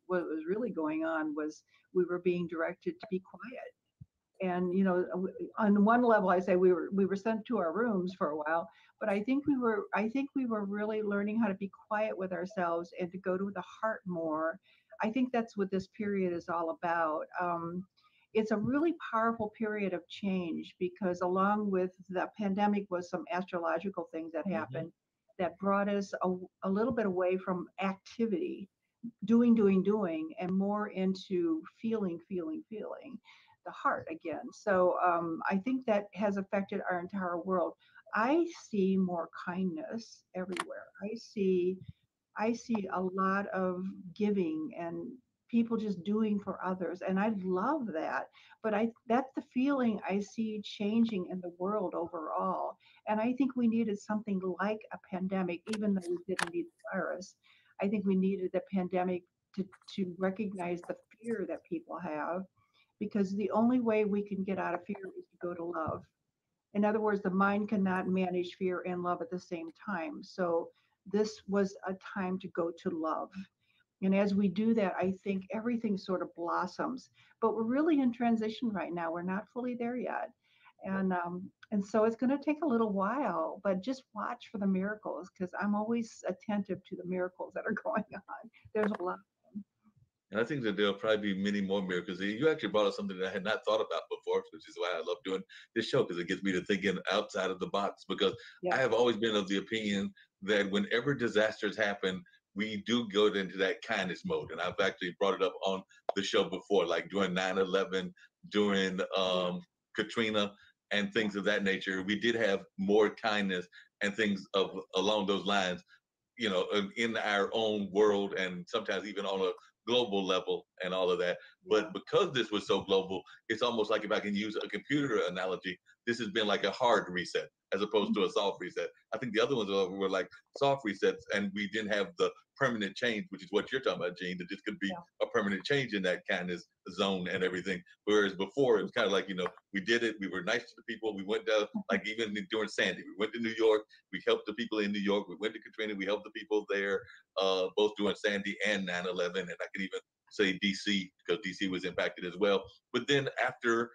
was really going on was we were being directed to be quiet. And on one level, I say we were sent to our rooms for a while, but I think we were really learning how to be quiet with ourselves and to go to the heart more. I think that's what this period is all about. It's a really powerful period of change because along with the pandemic was some astrological things that Hmm. happened that brought us a little bit away from activity, doing, and more into feeling, the heart again. So I think that has affected our entire world. I see more kindness everywhere. I see a lot of giving and people just doing for others, and I love that. But I that's the feeling I see changing in the world overall. And I think we needed something like a pandemic, even though we didn't need the virus. I think we needed a pandemic to recognize the fear that people have, because the only way we can get out of fear is to go to love. In other words, the mind cannot manage fear and love at the same time. So this was a time to go to love. And as we do that, I think everything sort of blossoms. But we're really in transition right now. We're not fully there yet. And so it's going to take a little while, but just watch for the miracles because I'm always attentive to the miracles that are going on. There's a lot. And I think that there'll probably be many more miracles. You actually brought up something that I had not thought about before, which is why I love doing this show because it gets me to thinking outside of the box. Because I Yeah. have always been of the opinion that whenever disasters happen, we do go into that kindness mode. And I've actually brought it up on the show before, like during 9/11, during Yeah. Katrina, and Yeah. things of that nature. We did have more kindness and things of along those lines, in our own world and sometimes even on a global level and all of that. Yeah. But because this was so global, it's almost like if I can use a computer analogy, this has been like a hard reset as opposed to a soft reset. I think the other ones were like soft resets and we didn't have the permanent change, which is what you're talking about, Gene, that this could be Yeah. a permanent change in that kind of zone and everything. Whereas before it was kind of like, we did it, we were nice to the people, we went down, like even during Sandy, we went to New York, we helped the people in New York. We went to Katrina. We helped the people there, both during Sandy and 9/11. And I could even say DC because DC was impacted as well. But then after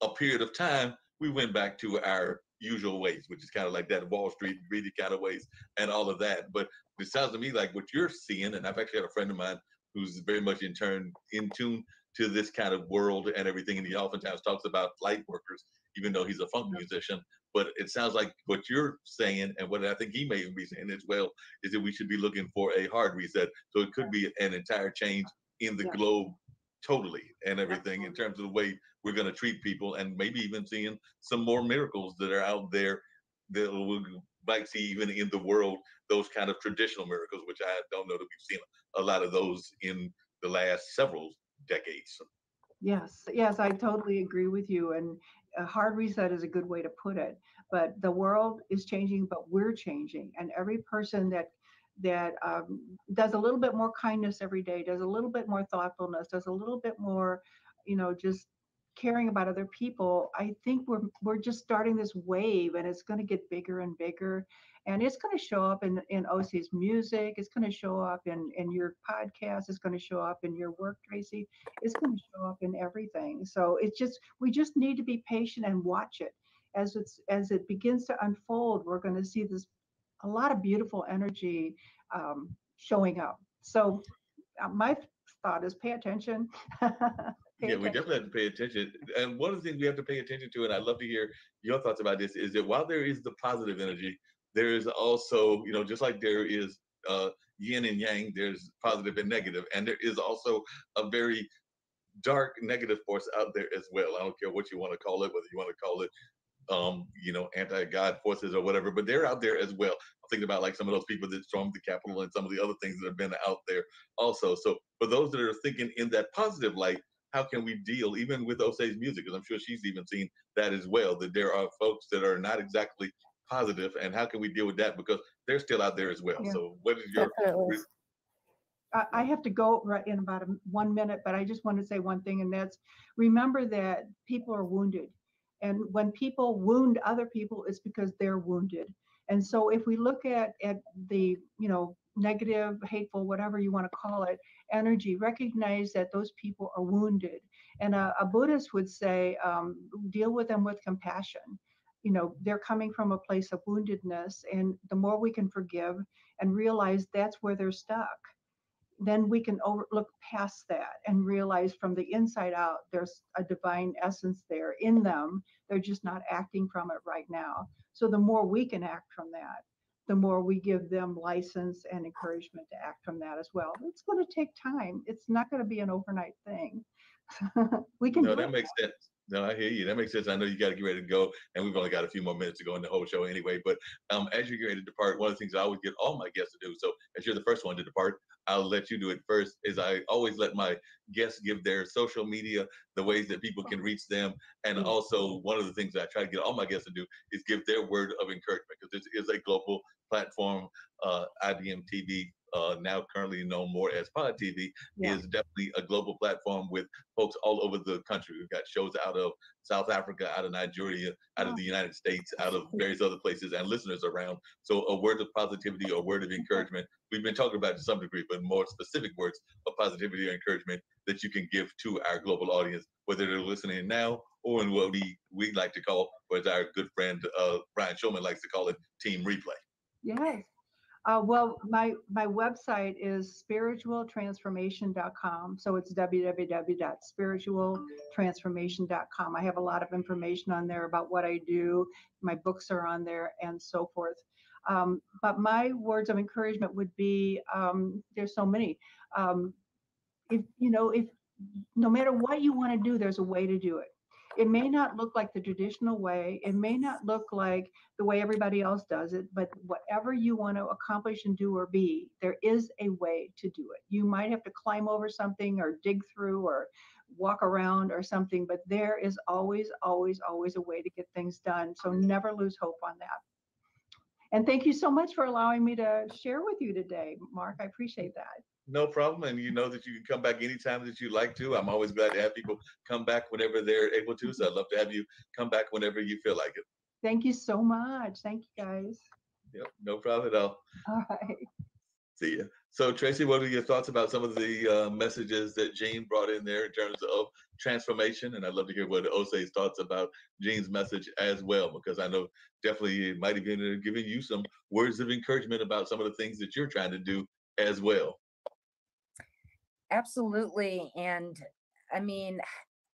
a period of time, we went back to our usual ways, which is kind of like that Wall Street greedy kind of ways and all of that. But it sounds to me like what you're seeing, and I've actually had a friend of mine who's very much in tune to this kind of world and everything. And he oftentimes talks about light workers, even though he's a funk Yeah. musician. But it sounds like what you're saying, and what I think he may be saying as well, is that we should be looking for a hard reset. So it could be an entire change in the Yeah. globe totally and everything in Absolutely. terms of the way we're going to treat people and maybe even seeing some more miracles that are out there that we might see even in the world, those kind of traditional miracles, which I don't know that we've seen a lot of those in the last several decades. Yes, yes, I totally agree with you. And a hard reset is a good way to put it. But the world is changing, but we're changing. And every person that does a little bit more kindness every day, does a little bit more thoughtfulness, does a little bit more, just caring about other people. I think we're just starting this wave, and it's going to get bigger and bigger. And it's going to show up in OC's music. It's going to show up in your podcast. It's going to show up in your work, Tracy. It's going to show up in everything. So it's just we just need to be patient and watch it as it begins to unfold. We're going to see this a lot of beautiful energy showing up. So my thought is pay attention. Pay Yeah, we attention. definitely have to pay attention. And one of the things we have to pay attention to, and I'd love to hear your thoughts about this, is that while there is the positive energy, there is also, just like there is yin and yang, there's positive and negative, and there is also a very dark negative force out there as well. I don't care what you want to call it, whether you want to call it anti-God forces or whatever, but they're out there as well. I'm thinking about like some of those people that stormed the Capitol and some of the other things that have been out there also. So for those that are thinking in that positive light, how can we deal even with Osei's music? Because I'm sure she's even seen that as well, that there are folks that are not exactly positive, and how can we deal with that? Because they're still out there as well. Yeah. So what is your Definitely. I have to go right in about 1 minute, but I just want to say one thing, and that's remember that people are wounded. And when people wound other people, it's because they're wounded. And so if we look at the, negative, hateful, whatever you want to call it, energy, recognize that those people are wounded. And a Buddhist would say, deal with them with compassion. They're coming from a place of woundedness, and the more we can forgive and realize that's where they're stuck, then we can look past that and realize from the inside out there's a divine essence there in them. They're just not acting from it right now. So the more we can act from that, the more we give them license and encouragement to act from that as well. It's going to take time. It's not going to be an overnight thing. We can No, do that it. makes sense. No, I hear you. That makes sense. I know you got to get ready to go, and we've only got a few more minutes to go in the whole show anyway. But as you get ready to depart, one of the things I always get all my guests to do. So as you're the first one to depart, I'll let you do it first. Is I always let my guests give their social media, the ways that people can reach them, and Yeah. also one of the things that I try to get all my guests to do is give their word of encouragement, because this is a global platform. IBM TV, now currently known more as Pod TV, Yeah. is definitely a global platform with folks all over the country. We've got shows out of South Africa, out of Nigeria, out of Oh, the United States, out of absolutely. various other places, and listeners around. So a word of positivity or word of encouragement. We've been talking about it to some degree, but more specific words of positivity or encouragement that you can give to our global audience, whether they're listening now or in what we like to call, or as our good friend Brian Shulman likes to call it, team replay. Yes. Well, my website is spiritualtransformation.com. So it's www.spiritualtransformation.com. I have a lot of information on there about what I do. My books are on there and so forth. But my words of encouragement would be, there's so many. Um, if no matter what you want to do, there's a way to do it. It may not look like the traditional way. It may not look like the way everybody else does it, but whatever you want to accomplish and do or be, there is a way to do it. You might have to climb over something or dig through or walk around or something, but there is always, always, always a way to get things done. So never lose hope on that. And thank you so much for allowing me to share with you today, Mark. I appreciate that. No problem. And you know that you can come back anytime that you like to. I'm always glad to have people come back whenever they're able to. So I'd love to have you come back whenever you feel like it. Thank you so much. Thank you, guys. Yep, no problem at all. All right. See ya. So, Tracy, what are your thoughts about some of the messages that Gene brought in there in terms of transformation? And I'd love to hear what Osei's thoughts about Gene's message as well, because I know definitely it might have been giving you some words of encouragement about some of the things that you're trying to do as well. Absolutely. And I mean,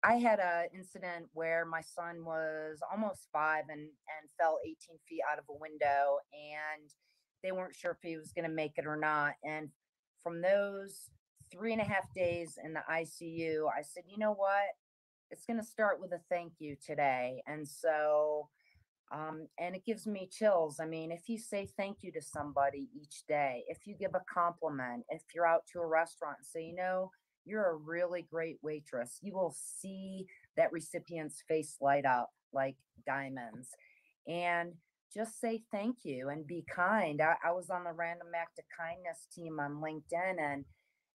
I had a incident where my son was almost 5 and fell 18 feet out of a window, and they weren't sure if he was going to make it or not. And from those 3.5 days in the ICU, I said, you know what? It's going to start with a thank you today. And so, and it gives me chills. I mean, if you say thank you to somebody each day, if you give a compliment, if you're out to a restaurant and say, you're a really great waitress, you will see that recipient's face light up like diamonds. And just say thank you and be kind. I was on the Random Act of Kindness team on LinkedIn, and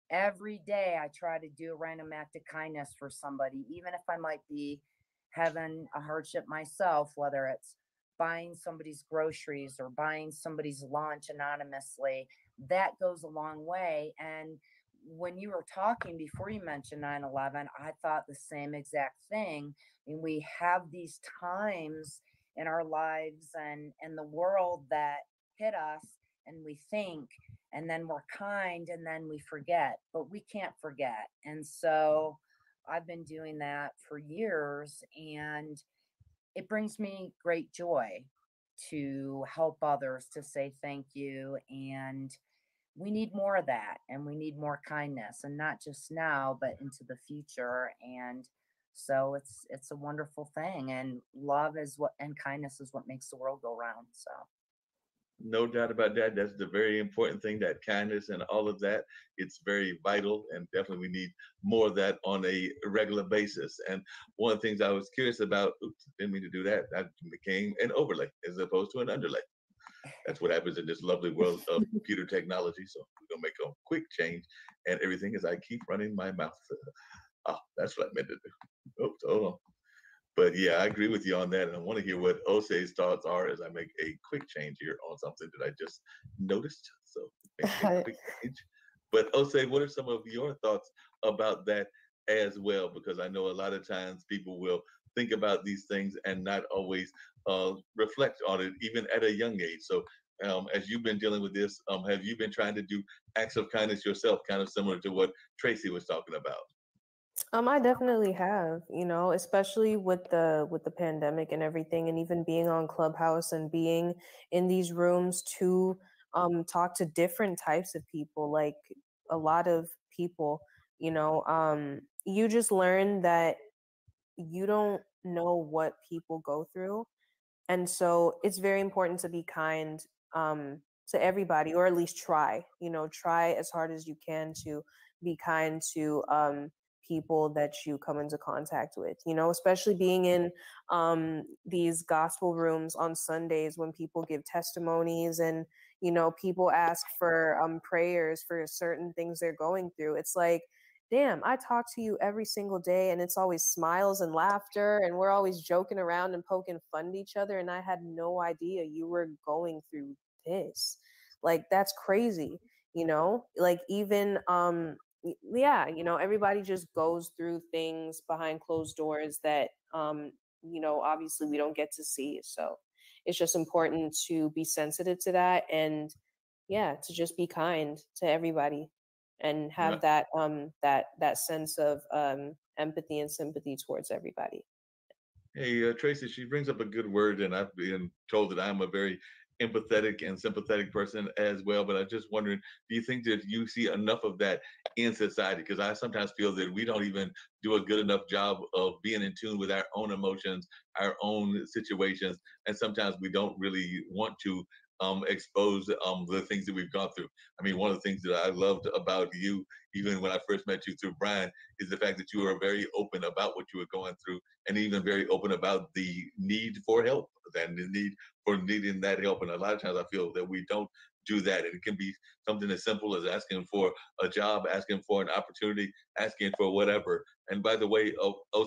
every day I try to do a random act of kindness for somebody, even if I might be having a hardship myself, whether it's buying somebody's groceries or buying somebody's lunch anonymously. That goes a long way. And when you were talking before you mentioned 9/11, I thought the same exact thing. And we have these times in our lives and the world that hit us, and we think, and then we're kind, and then we forget, but we can't forget. And so I've been doing that for years, and it brings me great joy to help others, to say thank you. And we need more of that, and we need more kindness, and not just now but into the future. And so it's a wonderful thing, and love is what, and kindness is what makes the world go round. So No doubt about that. That's the very important thing, that kindness and all of that. It's very vital, and definitely we need more of that on a regular basis. And one of the things I was curious about, oops, didn't mean to do that. That became an overlay as opposed to an underlay. That's what happens in this lovely world of computer technology. So we're gonna make a quick change, and everything as I keep running my mouth. Oh, that's what I meant to do. Oops, hold on. But yeah, I agree with you on that. And I want to hear what Osei's thoughts are as I make a quick change here on something that I just noticed. So make a quick change. But Osei, what are some of your thoughts about that as well? Because I know a lot of times people will think about these things and not always reflect on it, even at a young age. So as you've been dealing with this, have you been trying to do acts of kindness yourself, kind of similar to what Tracy was talking about? I definitely have, especially with the pandemic and everything, and even being on Clubhouse and being in these rooms to talk to different types of people, like a lot of people, you just learn that you don't know what people go through, and so it's very important to be kind to everybody, or at least try as hard as you can to be kind to people that you come into contact with, especially being in these gospel rooms on Sundays when people give testimonies and, people ask for prayers for certain things they're going through. It's like, damn, I talk to you every single day and it's always smiles and laughter and we're always joking around and poking fun at each other. And I had no idea you were going through this. Like, that's crazy, like even, yeah, everybody just goes through things behind closed doors that, obviously we don't get to see. So it's just important to be sensitive to that and, yeah, to just be kind to everybody and have Right. that sense of empathy and sympathy towards everybody. Hey, Tracy, she brings up a good word, and I've been told that I'm a very empathetic and sympathetic person as well. But I'm just wondering, do you think that you see enough of that in society? Because I sometimes feel that we don't even do a good enough job of being in tune with our own emotions, our own situations, and sometimes we don't really want to expose the things that we've gone through. I mean, one of the things that I loved about you, even when I first met you through Brian, is the fact that you were very open about what you were going through and even very open about the need for help and the need for needing that help. And a lot of times I feel that we don't do that. And it can be something as simple as asking for a job, asking for an opportunity, asking for whatever. And by the way,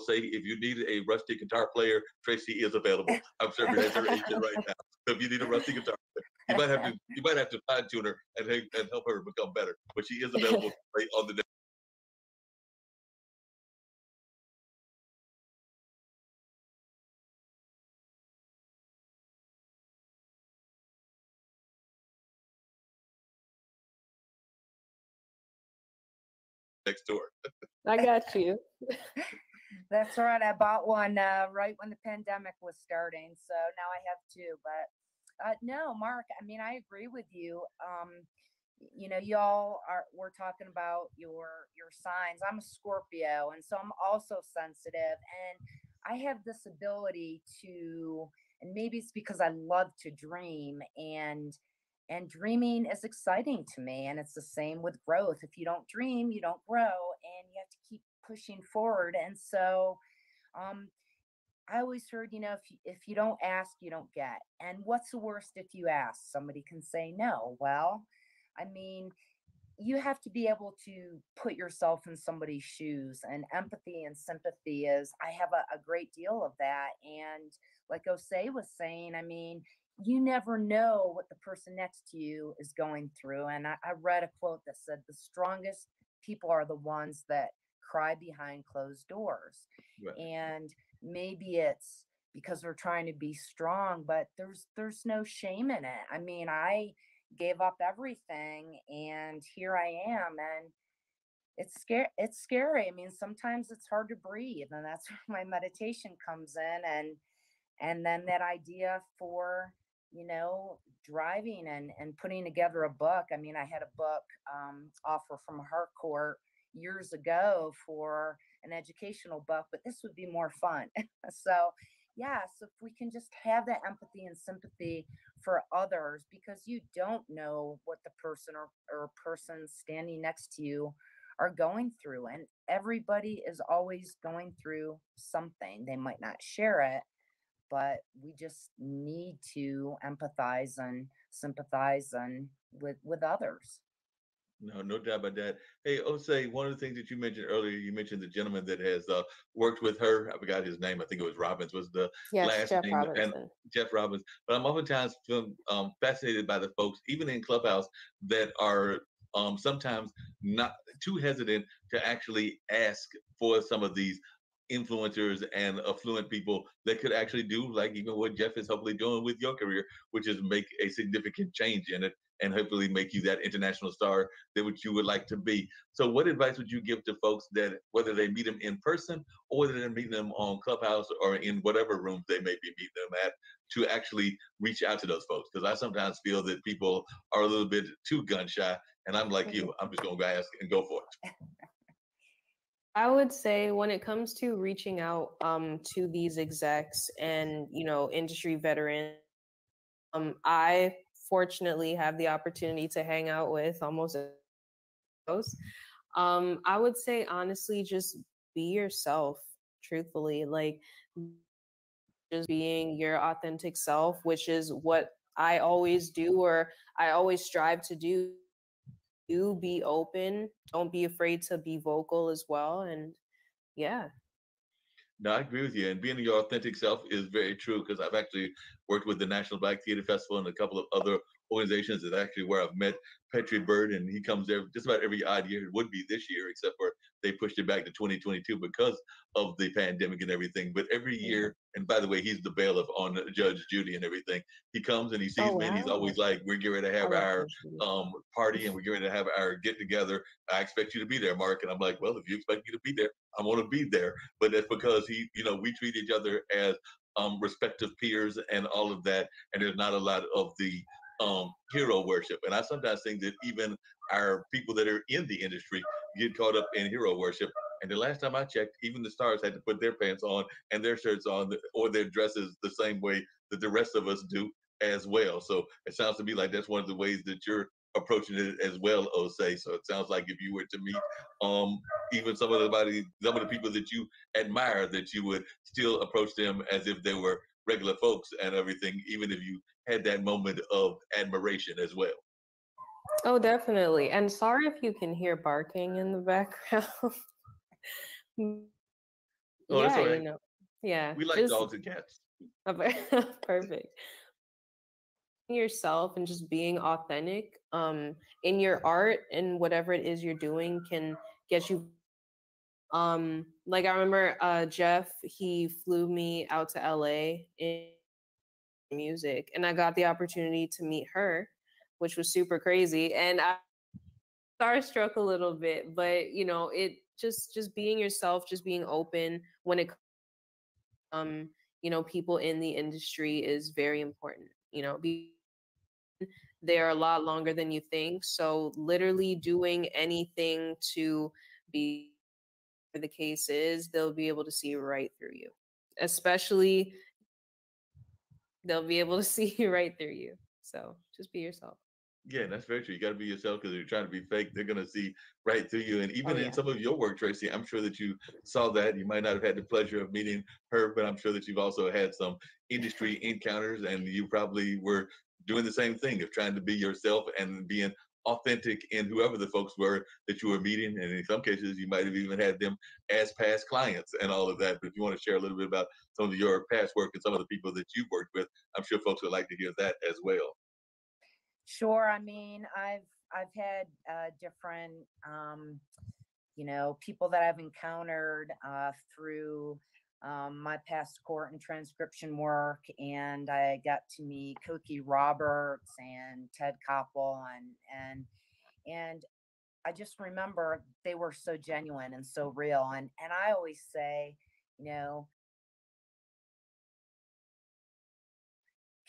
say if you need a rusty guitar player, Tracy is available. I'm serving as her agent right now. So if you need a rusty guitar player, you might have to fine tune her and help her become better. But she is available to play on the next door. I got you. That's right. I bought one right when the pandemic was starting, so now I have two. But no, Mark. I mean, I agree with you. Y'all are we're talking about your signs. I'm a Scorpio, and so I'm also sensitive, and I have this ability to, and maybe it's because I love to dream, and dreaming is exciting to me, and it's the same with growth. If you don't dream, you don't grow, and you have to keep pushing forward. And so um I always heard, if you don't ask, you don't get. And what's the worst if you ask? Somebody can say no. Well, I mean, you have to be able to put yourself in somebody's shoes, and empathy and sympathy is, I have a great deal of that. And like Osei was saying, I mean, you never know what the person next to you is going through. And I read a quote that said the strongest people are the ones that cry behind closed doors. Right. And maybe it's because they're trying to be strong, but there's no shame in it. I mean, I gave up everything and here I am, and it's scary. I mean, sometimes it's hard to breathe, and that's where my meditation comes in, and then that idea for, driving and putting together a book. I mean, I had a book offer from Harcourt years ago for an educational book, but this would be more fun. So yeah, so if we can just have that empathy and sympathy for others, because you don't know what the person or person standing next to you are going through, and everybody is always going through something. They might not share it, but we just need to empathize and sympathize and with others. No, no doubt about that. Hey, Osei, one of the things that you mentioned earlier, you mentioned the gentleman that has worked with her. I forgot his name. I think it was Robbins was the Yes, last Jeff name, and Robinson. Jeff Robbins. But I'm oftentimes fascinated by the folks, even in Clubhouse, that are sometimes not too hesitant to actually ask for some of these influencers and affluent people that could actually do like even what Jeff is hopefully doing with your career, which is make a significant change in it and hopefully make you that international star that what you would like to be. So, what advice would you give to folks that whether they meet them in person or whether they're meeting them on Clubhouse or in whatever rooms they may be meeting them at, to actually reach out to those folks? Because I sometimes feel that people are a little bit too gun shy, and I'm like you, I'm just gonna go ask and go for it. I would say when it comes to reaching out to these execs and industry veterans, I fortunately have the opportunity to hang out with almost those. I would say honestly, just be yourself. Truthfully, like just being your authentic self, which is what I always do, or I always strive to do. Do be open. Don't be afraid to be vocal as well. And yeah. No, I agree with you. And being your authentic self is very true because I've actually worked with the National Black Theater Festival and a couple of other organizations. Is actually where I've met Petrie Bird, and he comes there just about every odd year. It would be this year, except for they pushed it back to 2022 because of the pandemic and everything. But every Yeah. year, and by the way, he's the bailiff on Judge Judy and everything. He comes and he Oh sees me, and he's always wow. like, "We're getting ready to I have love our Judge Judy. party, and we're getting ready to have our get together. I expect you to be there, Mark." And I'm like, "Well, if you expect me to be there, I'm going to be there." But that's because we treat each other as respective peers and all of that. And there's not a lot of the hero worship. And I sometimes think that even our people that are in the industry get caught up in hero worship. And the last time I checked, even the stars had to put their pants on and their shirts on or their dresses the same way that the rest of us do as well. So it sounds to me like that's one of the ways that you're approaching it as well, Osei. So it sounds like if you were to meet um, even some of the people that you admire, that you would still approach them as if they were regular folks and everything, even if you had that moment of admiration as well. Oh, definitely. And sorry if you can hear barking in the background. Oh, that's Yeah, all right. yeah, We like just dogs and cats. perfect. Yourself and just being authentic in your art and whatever it is you're doing can get you. Like I remember Jeff, he flew me out to LA in music and I got the opportunity to meet her, which was super crazy. And I starstruck a little bit, but it just being yourself, just being open when it um people in the industry is very important. They are a lot longer than you think, so literally doing anything to be the case is, they'll be able to see right through you. Especially they'll be able to see right through you. So just be yourself. Yeah, that's very true. You got to be yourself because if you're trying to be fake, they're going to see right through you. And Oh even in yeah. some of your work, Tracy, I'm sure that you saw that. You might not have had the pleasure of meeting her, but I'm sure that you've also had some industry encounters and you probably were doing the same thing of trying to be yourself and being authentic in whoever the folks were that you were meeting. And in some cases, you might have even had them as past clients and all of that. But if you want to share a little bit about some of your past work and some of the people that you've worked with, I'm sure folks would like to hear that as well. Sure. I mean, I've had different people that I've encountered through my past court and transcription work, and I got to meet Cokie Roberts and Ted Koppel, and I just remember they were so genuine and so real, and I always say, you know,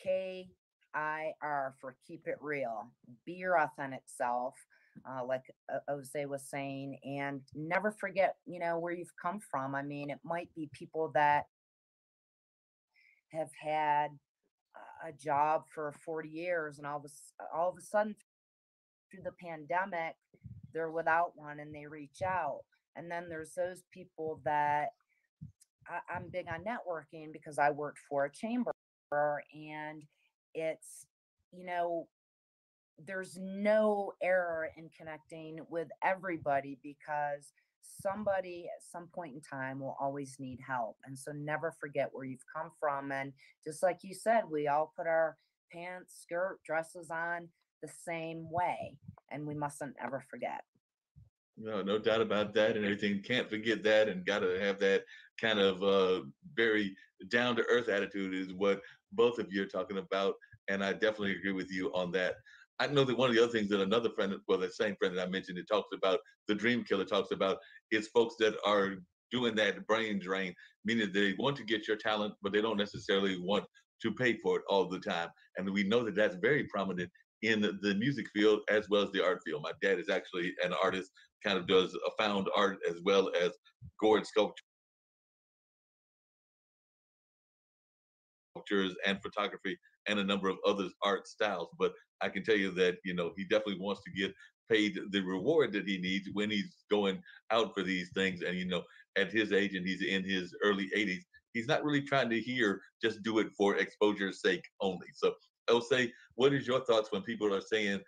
KIR for keep it real, be your authentic self, like Jose was saying, and never forget, where you've come from. I mean, it might be people that have had a job for 40 years and all of a sudden through the pandemic, they're without one and they reach out. And then there's those people that I'm big on networking because I worked for a chamber and it's, you know, there's no error in connecting with everybody because somebody at some point in time will always need help. And so never forget where you've come from. And just like you said, we all put our pants, skirt, dresses on the same way, and we mustn't ever forget. No, no doubt about that and everything. Can't forget that and got to have that kind of very down to earth attitude is what both of you are talking about. And I definitely agree with you on that. I know that one of the other things that another friend, well, the same friend that I mentioned, it talks about the dream killer talks about is folks that are doing that brain drain, meaning they want to get your talent, but they don't necessarily want to pay for it all the time. And we know that that's very prominent in the music field as well as the art field. My dad is actually an artist, kind of does a found art as well as gourd sculptures and photography and a number of other art styles. But I can tell you that, he definitely wants to get paid the reward that he needs when he's going out for these things. And, at his age, and he's in his early 80s, he's not really trying to hear just do it for exposure's sake only. So I'll say, what is your thoughts when people are saying,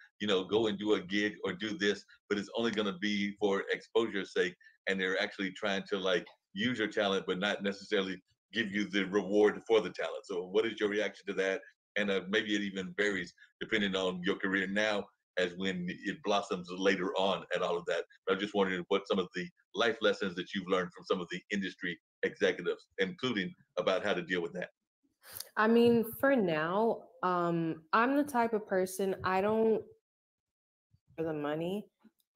go and do a gig or do this, but it's only going to be for exposure's sake, and they're actually trying to like use your talent, but not necessarily give you the reward for the talent. So, what is your reaction to that? And maybe it even varies depending on your career now, as when it blossoms later on, and all of that. But I'm just wondering what some of the life lessons that you've learned from some of the industry executives, including about how to deal with that. I mean, for now, I'm the type of person I don't for the money.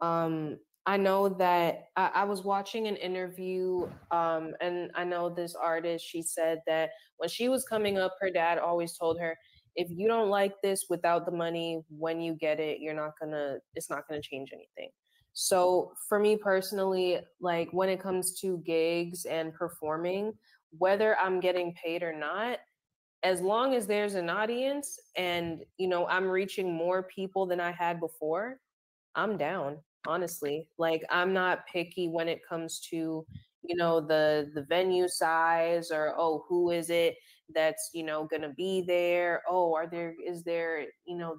Um, I know that I was watching an interview, and I know this artist. She said that when she was coming up, her dad always told her, "If you don't like this without the money, when you get it, it's not gonna change anything." So for me personally, like when it comes to gigs and performing, whether I'm getting paid or not, as long as there's an audience and I'm reaching more people than I had before, I'm down, honestly. Like I'm not picky when it comes to, the venue size or oh, who is it that's, gonna be there? Oh, is there,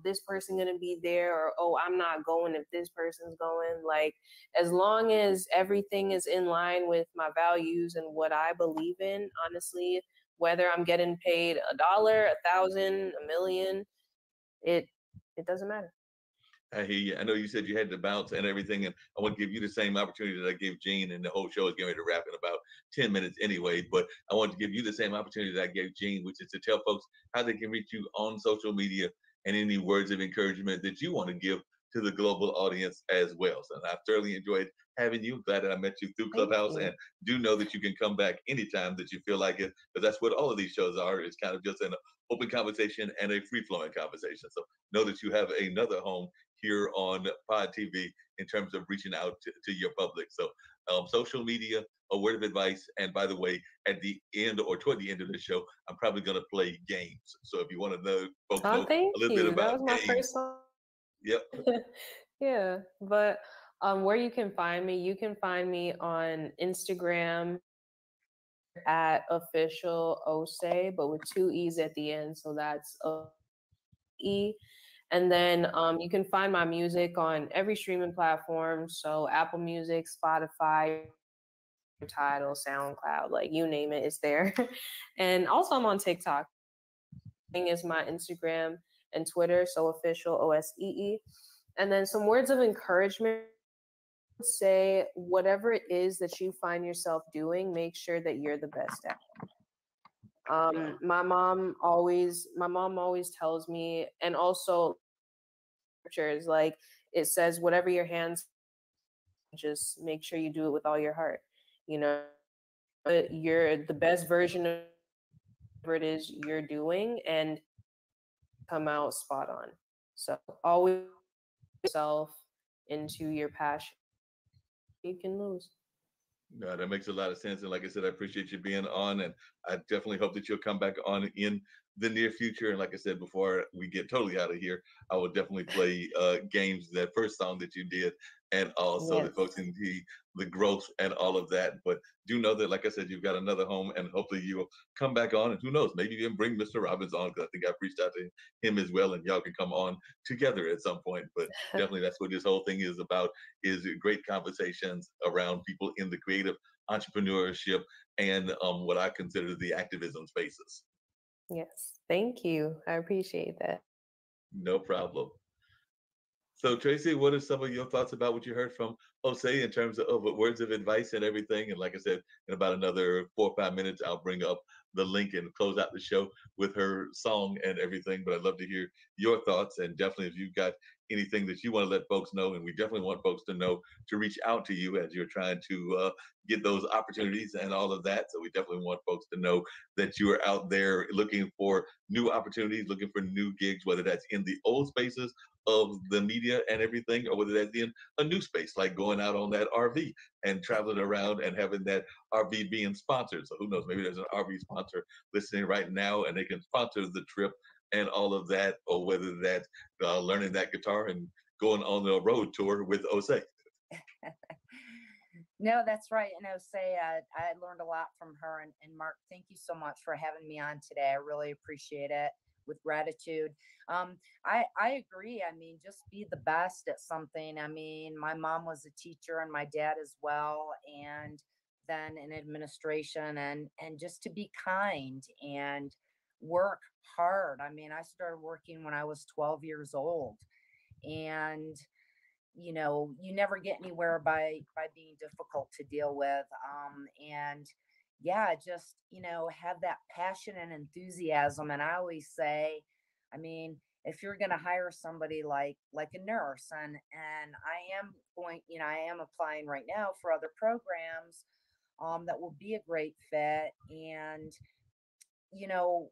this person gonna be there? Or oh, I'm not going if this person's going. Like as long as everything is in line with my values and what I believe in, honestly, whether I'm getting paid $1, 1,000, 1,000,000, it it doesn't matter. I hear you. I know you said you had to bounce and everything, and I want to give you the same opportunity that I gave Gene, and the whole show is getting ready to wrap in about 10 minutes anyway. But I want to give you the same opportunity that I gave Gene, which is to tell folks how they can reach you on social media and any words of encouragement that you want to give to the global audience as well. So I've thoroughly enjoyed having you. Glad that I met you through Thank Clubhouse, you. and do know that you can come back anytime that you feel like it, because that's what all of these shows are. It's kind of just an open conversation and a free flowing conversation. So know that you have another home here on Pod TV in terms of reaching out to your public. So, social media, a word of advice. And by the way, at the end or toward the end of the show, I'm probably going to play games. So if you want to know, folks Oh, know thank a little bit you. That about was my first games. song. Yep. Yeah, but where you can find me on Instagram at official Ose, but with two E's at the end. So that's E. And then you can find my music on every streaming platform. So Apple Music, Spotify, Tidal, SoundCloud, like you name it, it's there. And also I'm on TikTok. Is my Instagram and Twitter. So official OSEE. And then some words of encouragement. Say whatever it is that you find yourself doing, make sure that you're the best at. My mom always tells me, and also scriptures like it says, whatever your hands, just make sure you do it with all your heart. You know, you're the best version of whatever it is you're doing, and come out spot on. So always yourself into your passion. You can lose. No, that makes a lot of sense. And like I said, I appreciate you being on, and I definitely hope that you'll come back on in the near future. And like I said, before we get totally out of here, I will definitely play games, that first song that you did. and also Yes. that folks can see the growth and all of that. But do know that, like I said, you've got another home, and hopefully you'll come back on. And who knows, maybe even bring Mr. Robbins on, because I think I've reached out to him as well, and y'all can come on together at some point. But definitely, that's what this whole thing is about: is great conversations around people in the creative entrepreneurship and what I consider the activism spaces. Yes. Thank you. I appreciate that. No problem. So Tracy, what are some of your thoughts about what you heard from Jose in terms of words of advice and everything? And like I said, in about another 4 or 5 minutes, I'll bring up the link and close out the show with her song and everything. But I'd love to hear your thoughts, and definitely if you've got anything that you want to let folks know, and we definitely want folks to know to reach out to you as you're trying to get those opportunities and all of that. So we definitely want folks to know that you are out there looking for new opportunities, looking for new gigs, whether that's in the old spaces of the media and everything, or whether that's in a new space, like going out on that RV and traveling around and having that RV being sponsored. So who knows, maybe there's an RV sponsor listening right now and they can sponsor the trip and all of that, or whether that's learning that guitar and going on a road tour with Osei. No, that's right. And I would say I learned a lot from her. And Mark, thank you so much for having me on today. I really appreciate it with gratitude. I agree. I mean, just be the best at something. I mean, my mom was a teacher and my dad as well. And then in administration, and just to be kind and work hard. I mean, I started working when I was 12 years old, and you never get anywhere by being difficult to deal with. And yeah, just have that passion and enthusiasm. And I always say, I mean, if you're going to hire somebody like a nurse, and I am applying right now for other programs that will be a great fit. And you know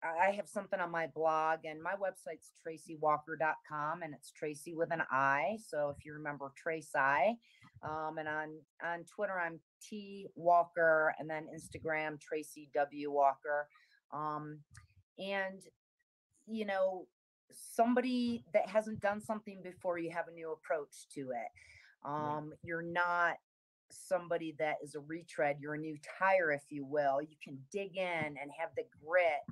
I have something on my blog, and my website's tracywalker.com, and it's Tracy with an I. So if you remember Trace I, and on Twitter, I'm T Walker, and then Instagram, Tracy W Walker. Um, and, you know, somebody that hasn't done something before, you have a new approach to it. You're not somebody that is a retread, you're a new tire, if you will. You can dig in and have the grit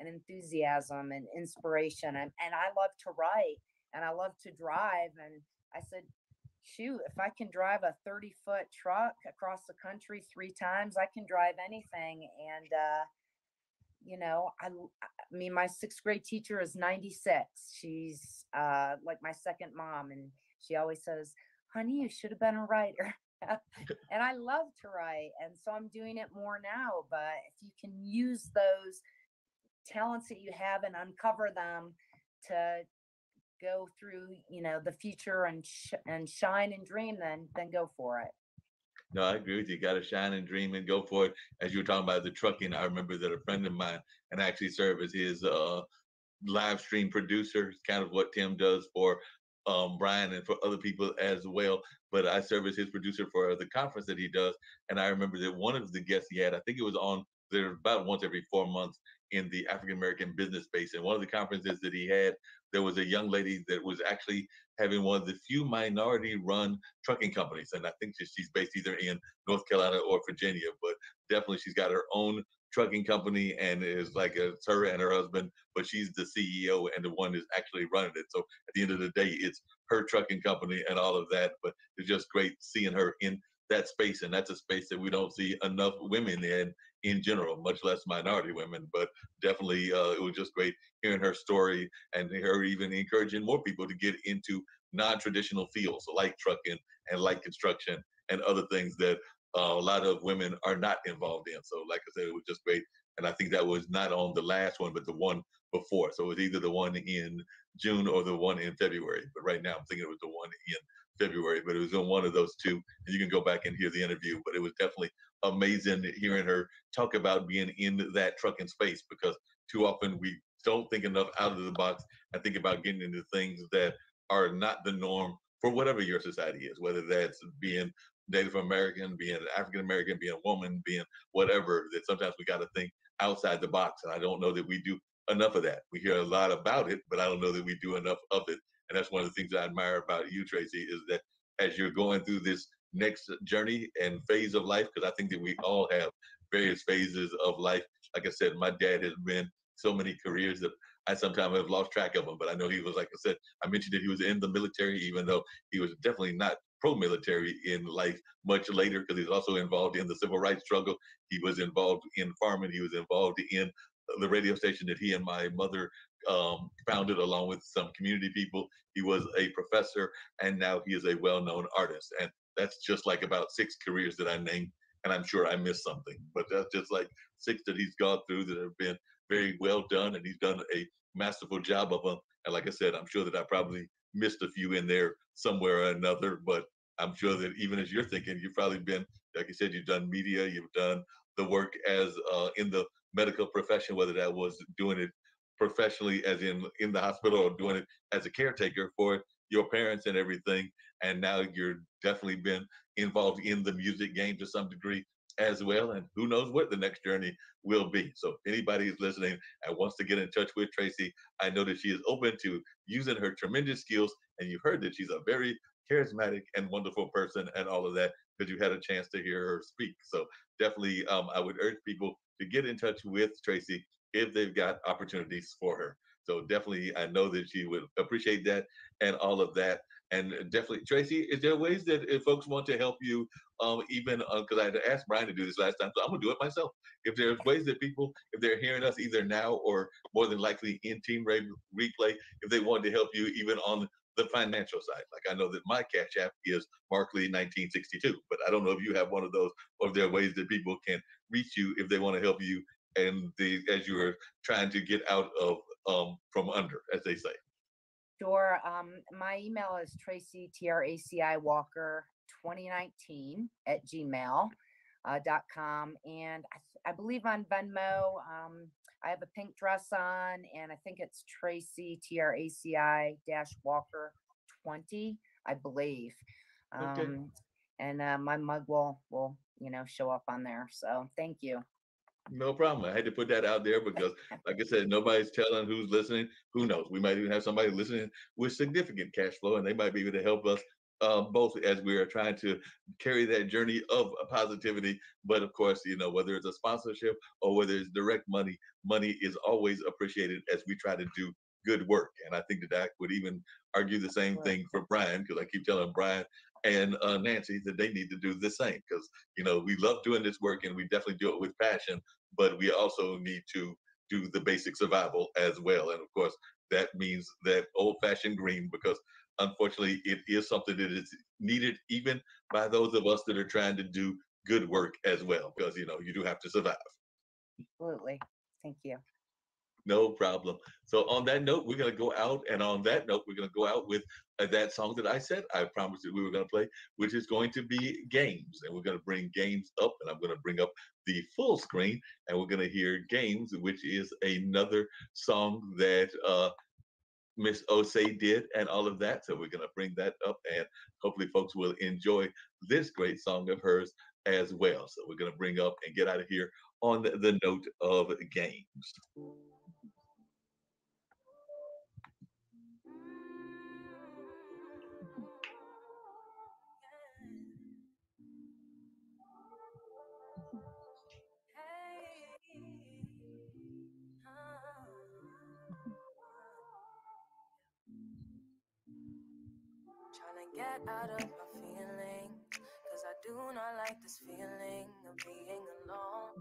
and enthusiasm and inspiration. And I love to write and I love to drive. And I said, shoot, if I can drive a 30-foot truck across the country 3 times, I can drive anything. And, I mean, my sixth grade teacher is 96. She's like my second mom. And she always says, honey, you should have been a writer. And I love to write. And so I'm doing it more now. But if you can use those talents that you have and uncover them to go through, the future and shine and dream, then go for it. No, I agree with you. Got to shine and dream and go for it. As you were talking about the trucking, I remember that a friend of mine, and I actually served as his live stream producer. It's kind of what Tim does for Brian and for other people as well. But I serve as his producer for the conference that he does. And I remember that one of the guests he had, I think it was on there about once every 4 months in the African American business space. And one of the conferences that he had, there was a young lady that was actually having one of the few minority run trucking companies. And I think that she's based either in North Carolina or Virginia, but definitely she's got her own trucking company, and it's like it's her and her husband, but she's the CEO and the one who's actually running it. So at the end of the day, it's her trucking company and all of that. But it's just great seeing her in that space, and that's a space that we don't see enough women in general, much less minority women. But definitely, it was just great hearing her story and her even encouraging more people to get into non-traditional fields like trucking and like construction and other things that a lot of women are not involved in. So, like I said, it was just great. And I think that was not on the last one, but the one before. So it was either the one in June or the one in February. But right now, I'm thinking it was the one in February. But it was in one of those two. And you can go back and hear the interview. But it was definitely amazing hearing her talk about being in that trucking space, because too often we don't think enough out of the box and think about getting into things that are not the norm for whatever your society is, whether that's being Native American, being African American, being a woman, being whatever, that sometimes we got to think outside the box. And I don't know that we do enough of that. We hear a lot about it, but I don't know that we do enough of it. And that's one of the things I admire about you, Tracy, is that as you're going through this next journey and phase of life, because I think that we all have various phases of life. Like I said, my dad has been so many careers that I sometimes have lost track of him, but I know he was, like I said, I mentioned that he was in the military, even though he was definitely not pro-military in life much later, because he's also involved in the civil rights struggle. He was involved in farming. He was involved in the radio station that he and my mother founded along with some community people. He was a professor, and now he is a well-known artist. And that's just like about six careers that I named, and I'm sure I missed something. But that's just like six that he's gone through that have been very well done, and he's done a masterful job of them. And like I said, I'm sure that I probably missed a few in there somewhere or another, but I'm sure that even as you're thinking, you've probably been, like you said, you've done media, you've done the work as in the medical profession, whether that was doing it professionally as in the hospital or doing it as a caretaker for your parents and everything. And now you're definitely been involved in the music game to some degree as well. And who knows what the next journey will be. So if anybody is listening and wants to get in touch with Tracy, I know that she is open to using her tremendous skills. And you've heard that she's a very charismatic and wonderful person and all of that because you had a chance to hear her speak. So definitely, I would urge people to get in touch with Tracy if they've got opportunities for her. So definitely, I know that she would appreciate that and all of that. And definitely, Tracy, is there ways that if folks want to help you, even because I had to ask Brian to do this last time, so I'm gonna do it myself. If there's ways that people, if they're hearing us either now or more than likely in replay, if they want to help you even on the financial side, like I know that my Cash App is Markley 1962, but I don't know if you have one of those, or if there are ways that people can reach you if they want to help you and the as you're trying to get out of from under, as they say. Sure. My email is Tracy Traci Walker 2019 at gmail.com, and I believe on Venmo. I have a pink dress on, and I think it's Tracy Traci dash Walker 20, I believe. Okay. And my mug will show up on there. So thank you. No problem. I had to put that out there because, like I said, nobody's telling who's listening. Who knows? We might even have somebody listening with significant cash flow, and they might be able to help us both as we are trying to carry that journey of positivity. But of course, whether it's a sponsorship or whether it's direct money, money is always appreciated as we try to do good work. And I think that I would even argue the same thing for Brian because I keep telling Brian and Nancy that they need to do the same because we love doing this work and we definitely do it with passion, but we also need to do the basic survival as well. And of course, that means that old fashioned green, because unfortunately, it is something that is needed even by those of us that are trying to do good work as well, because you do have to survive. Absolutely. Thank you. No problem. So on that note, we're going to go out, and on that note, we're going to go out with that song that I said I promised that we were going to play, which is going to be Games, and we're going to bring Games up, and I'm going to bring up the full screen, and we're going to hear Games, which is another song that Miss Osei did, and all of that. So we're going to bring that up, and hopefully, folks will enjoy this great song of hers as well. So we're going to bring up and get out of here on the note of Games. Trying to get out of my feelings, cause I do not like this feeling of being alone.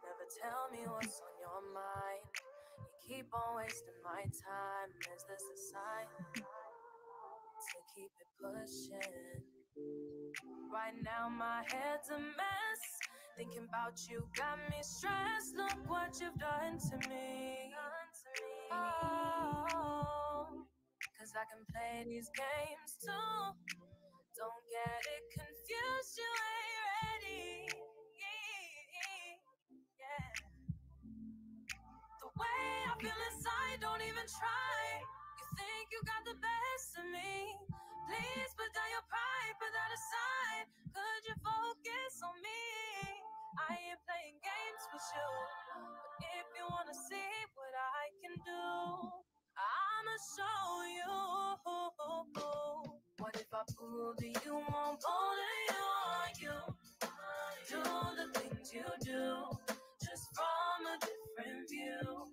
Never tell me what's on your mind. You keep on wasting my time. Is this a sign to keep it pushing? Right now my head's a mess. Thinking about you got me stressed. Look what you've done to me. Oh, cause I can play these games too. Don't get it confused, you ain't ready. Yeah. The way I feel inside, don't even try. You think you got the best of me. Please put down your pride, put that aside. Could you focus on me? I ain't playing games with you, but if you wanna see what I can do, I'ma show pull, do you want pull you? Do the things you do, just from a different view.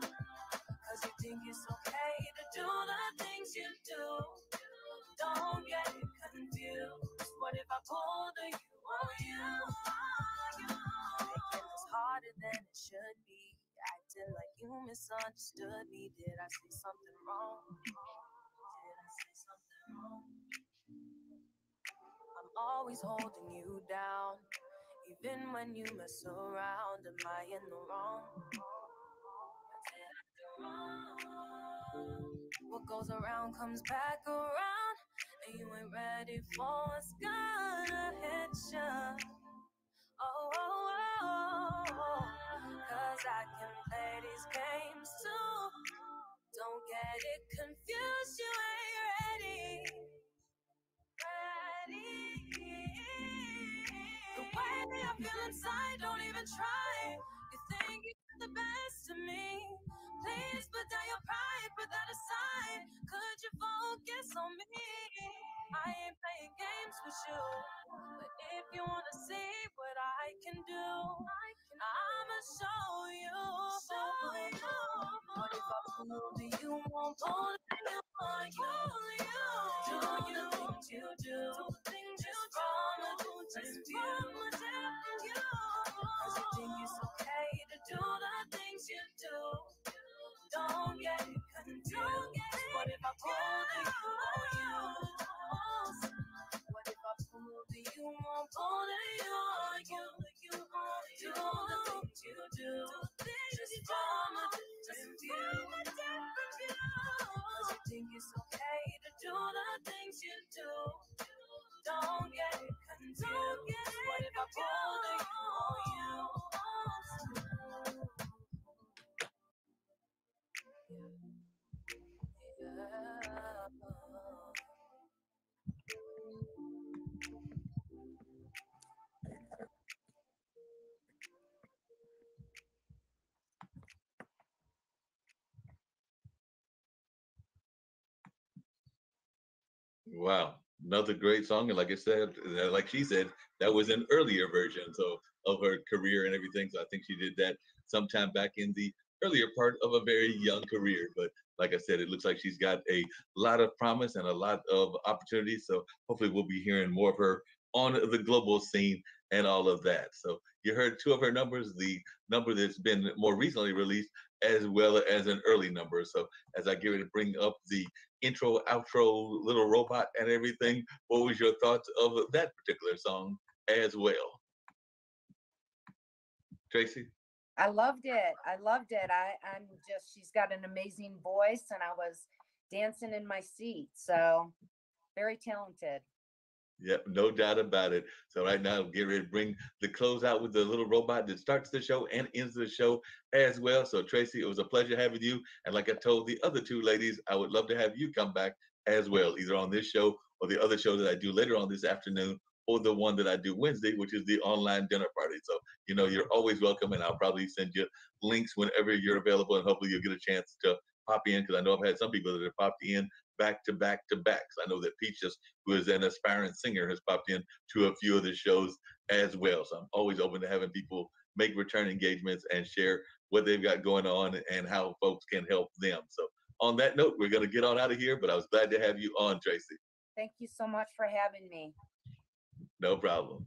Cause you think it's okay to do the things you do. Don't get confused. What if I pull the you on you? Making this harder than it should be. Acting like you misunderstood me. Did I say something wrong? Did I say something wrong? I'm always holding you down. Even when you mess around, am I in the wrong? Did I do wrong? What goes around comes back around, and you ain't ready for what's gonna hit ya. Oh, oh, oh, oh. Cause I can play these games too. Don't get it confused, you ain't ready. The way that I feel inside, don't even try. You think you're the best of me. Please put down your pride, put that aside. Could you focus on me? I ain't playing games with you. But if you wanna see what I can do, I'ma show you. What if I pull, do you want pull? Do you think you do? Just from a different view. Cause you think it's okay to do the things you do. Don't get confused. What if I pull the you on you? What if I pull the you on pull the you on you? Do the things you do. Just from a different view. Cause you think it's okay to do the things you do. Don't get confused. What if I pull the you on you? Wow, another great song, and like I said, like she said, that was an earlier version so of her career and everything. So I think she did that sometime back in the earlier part of a very young career. But like I said, it looks like she's got a lot of promise and a lot of opportunities. So hopefully, we'll be hearing more of her on the global scene and all of that. So you heard two of her numbers, the number that's been more recently released, as well as an early number. So as I get ready to bring up the intro, outro, little robot, and everything. What was your thoughts of that particular song as well, Tracy? I loved it. I loved it. I'm just, she's got an amazing voice, and I was dancing in my seat. So very talented. Yep, no doubt about it. So right now, get ready to bring the close out with the little robot that starts the show and ends the show as well. So Tracy, it was a pleasure having you. And like I told the other two ladies, I would love to have you come back as well, either on this show or the other show that I do later on this afternoon, or the one that I do Wednesday, which is the online dinner party. So you're always welcome, and I'll probably send you links whenever you're available, and hopefully you'll get a chance to pop in, because I know I've had some people that have popped in back to back to back. So I know that Peaches, who is an aspiring singer, has popped in to a few of the shows as well. So I'm always open to having people make return engagements and share what they've got going on and how folks can help them. So on that note, we're going to get on out of here, but I was glad to have you on, Tracy. Thank you so much for having me. No problem.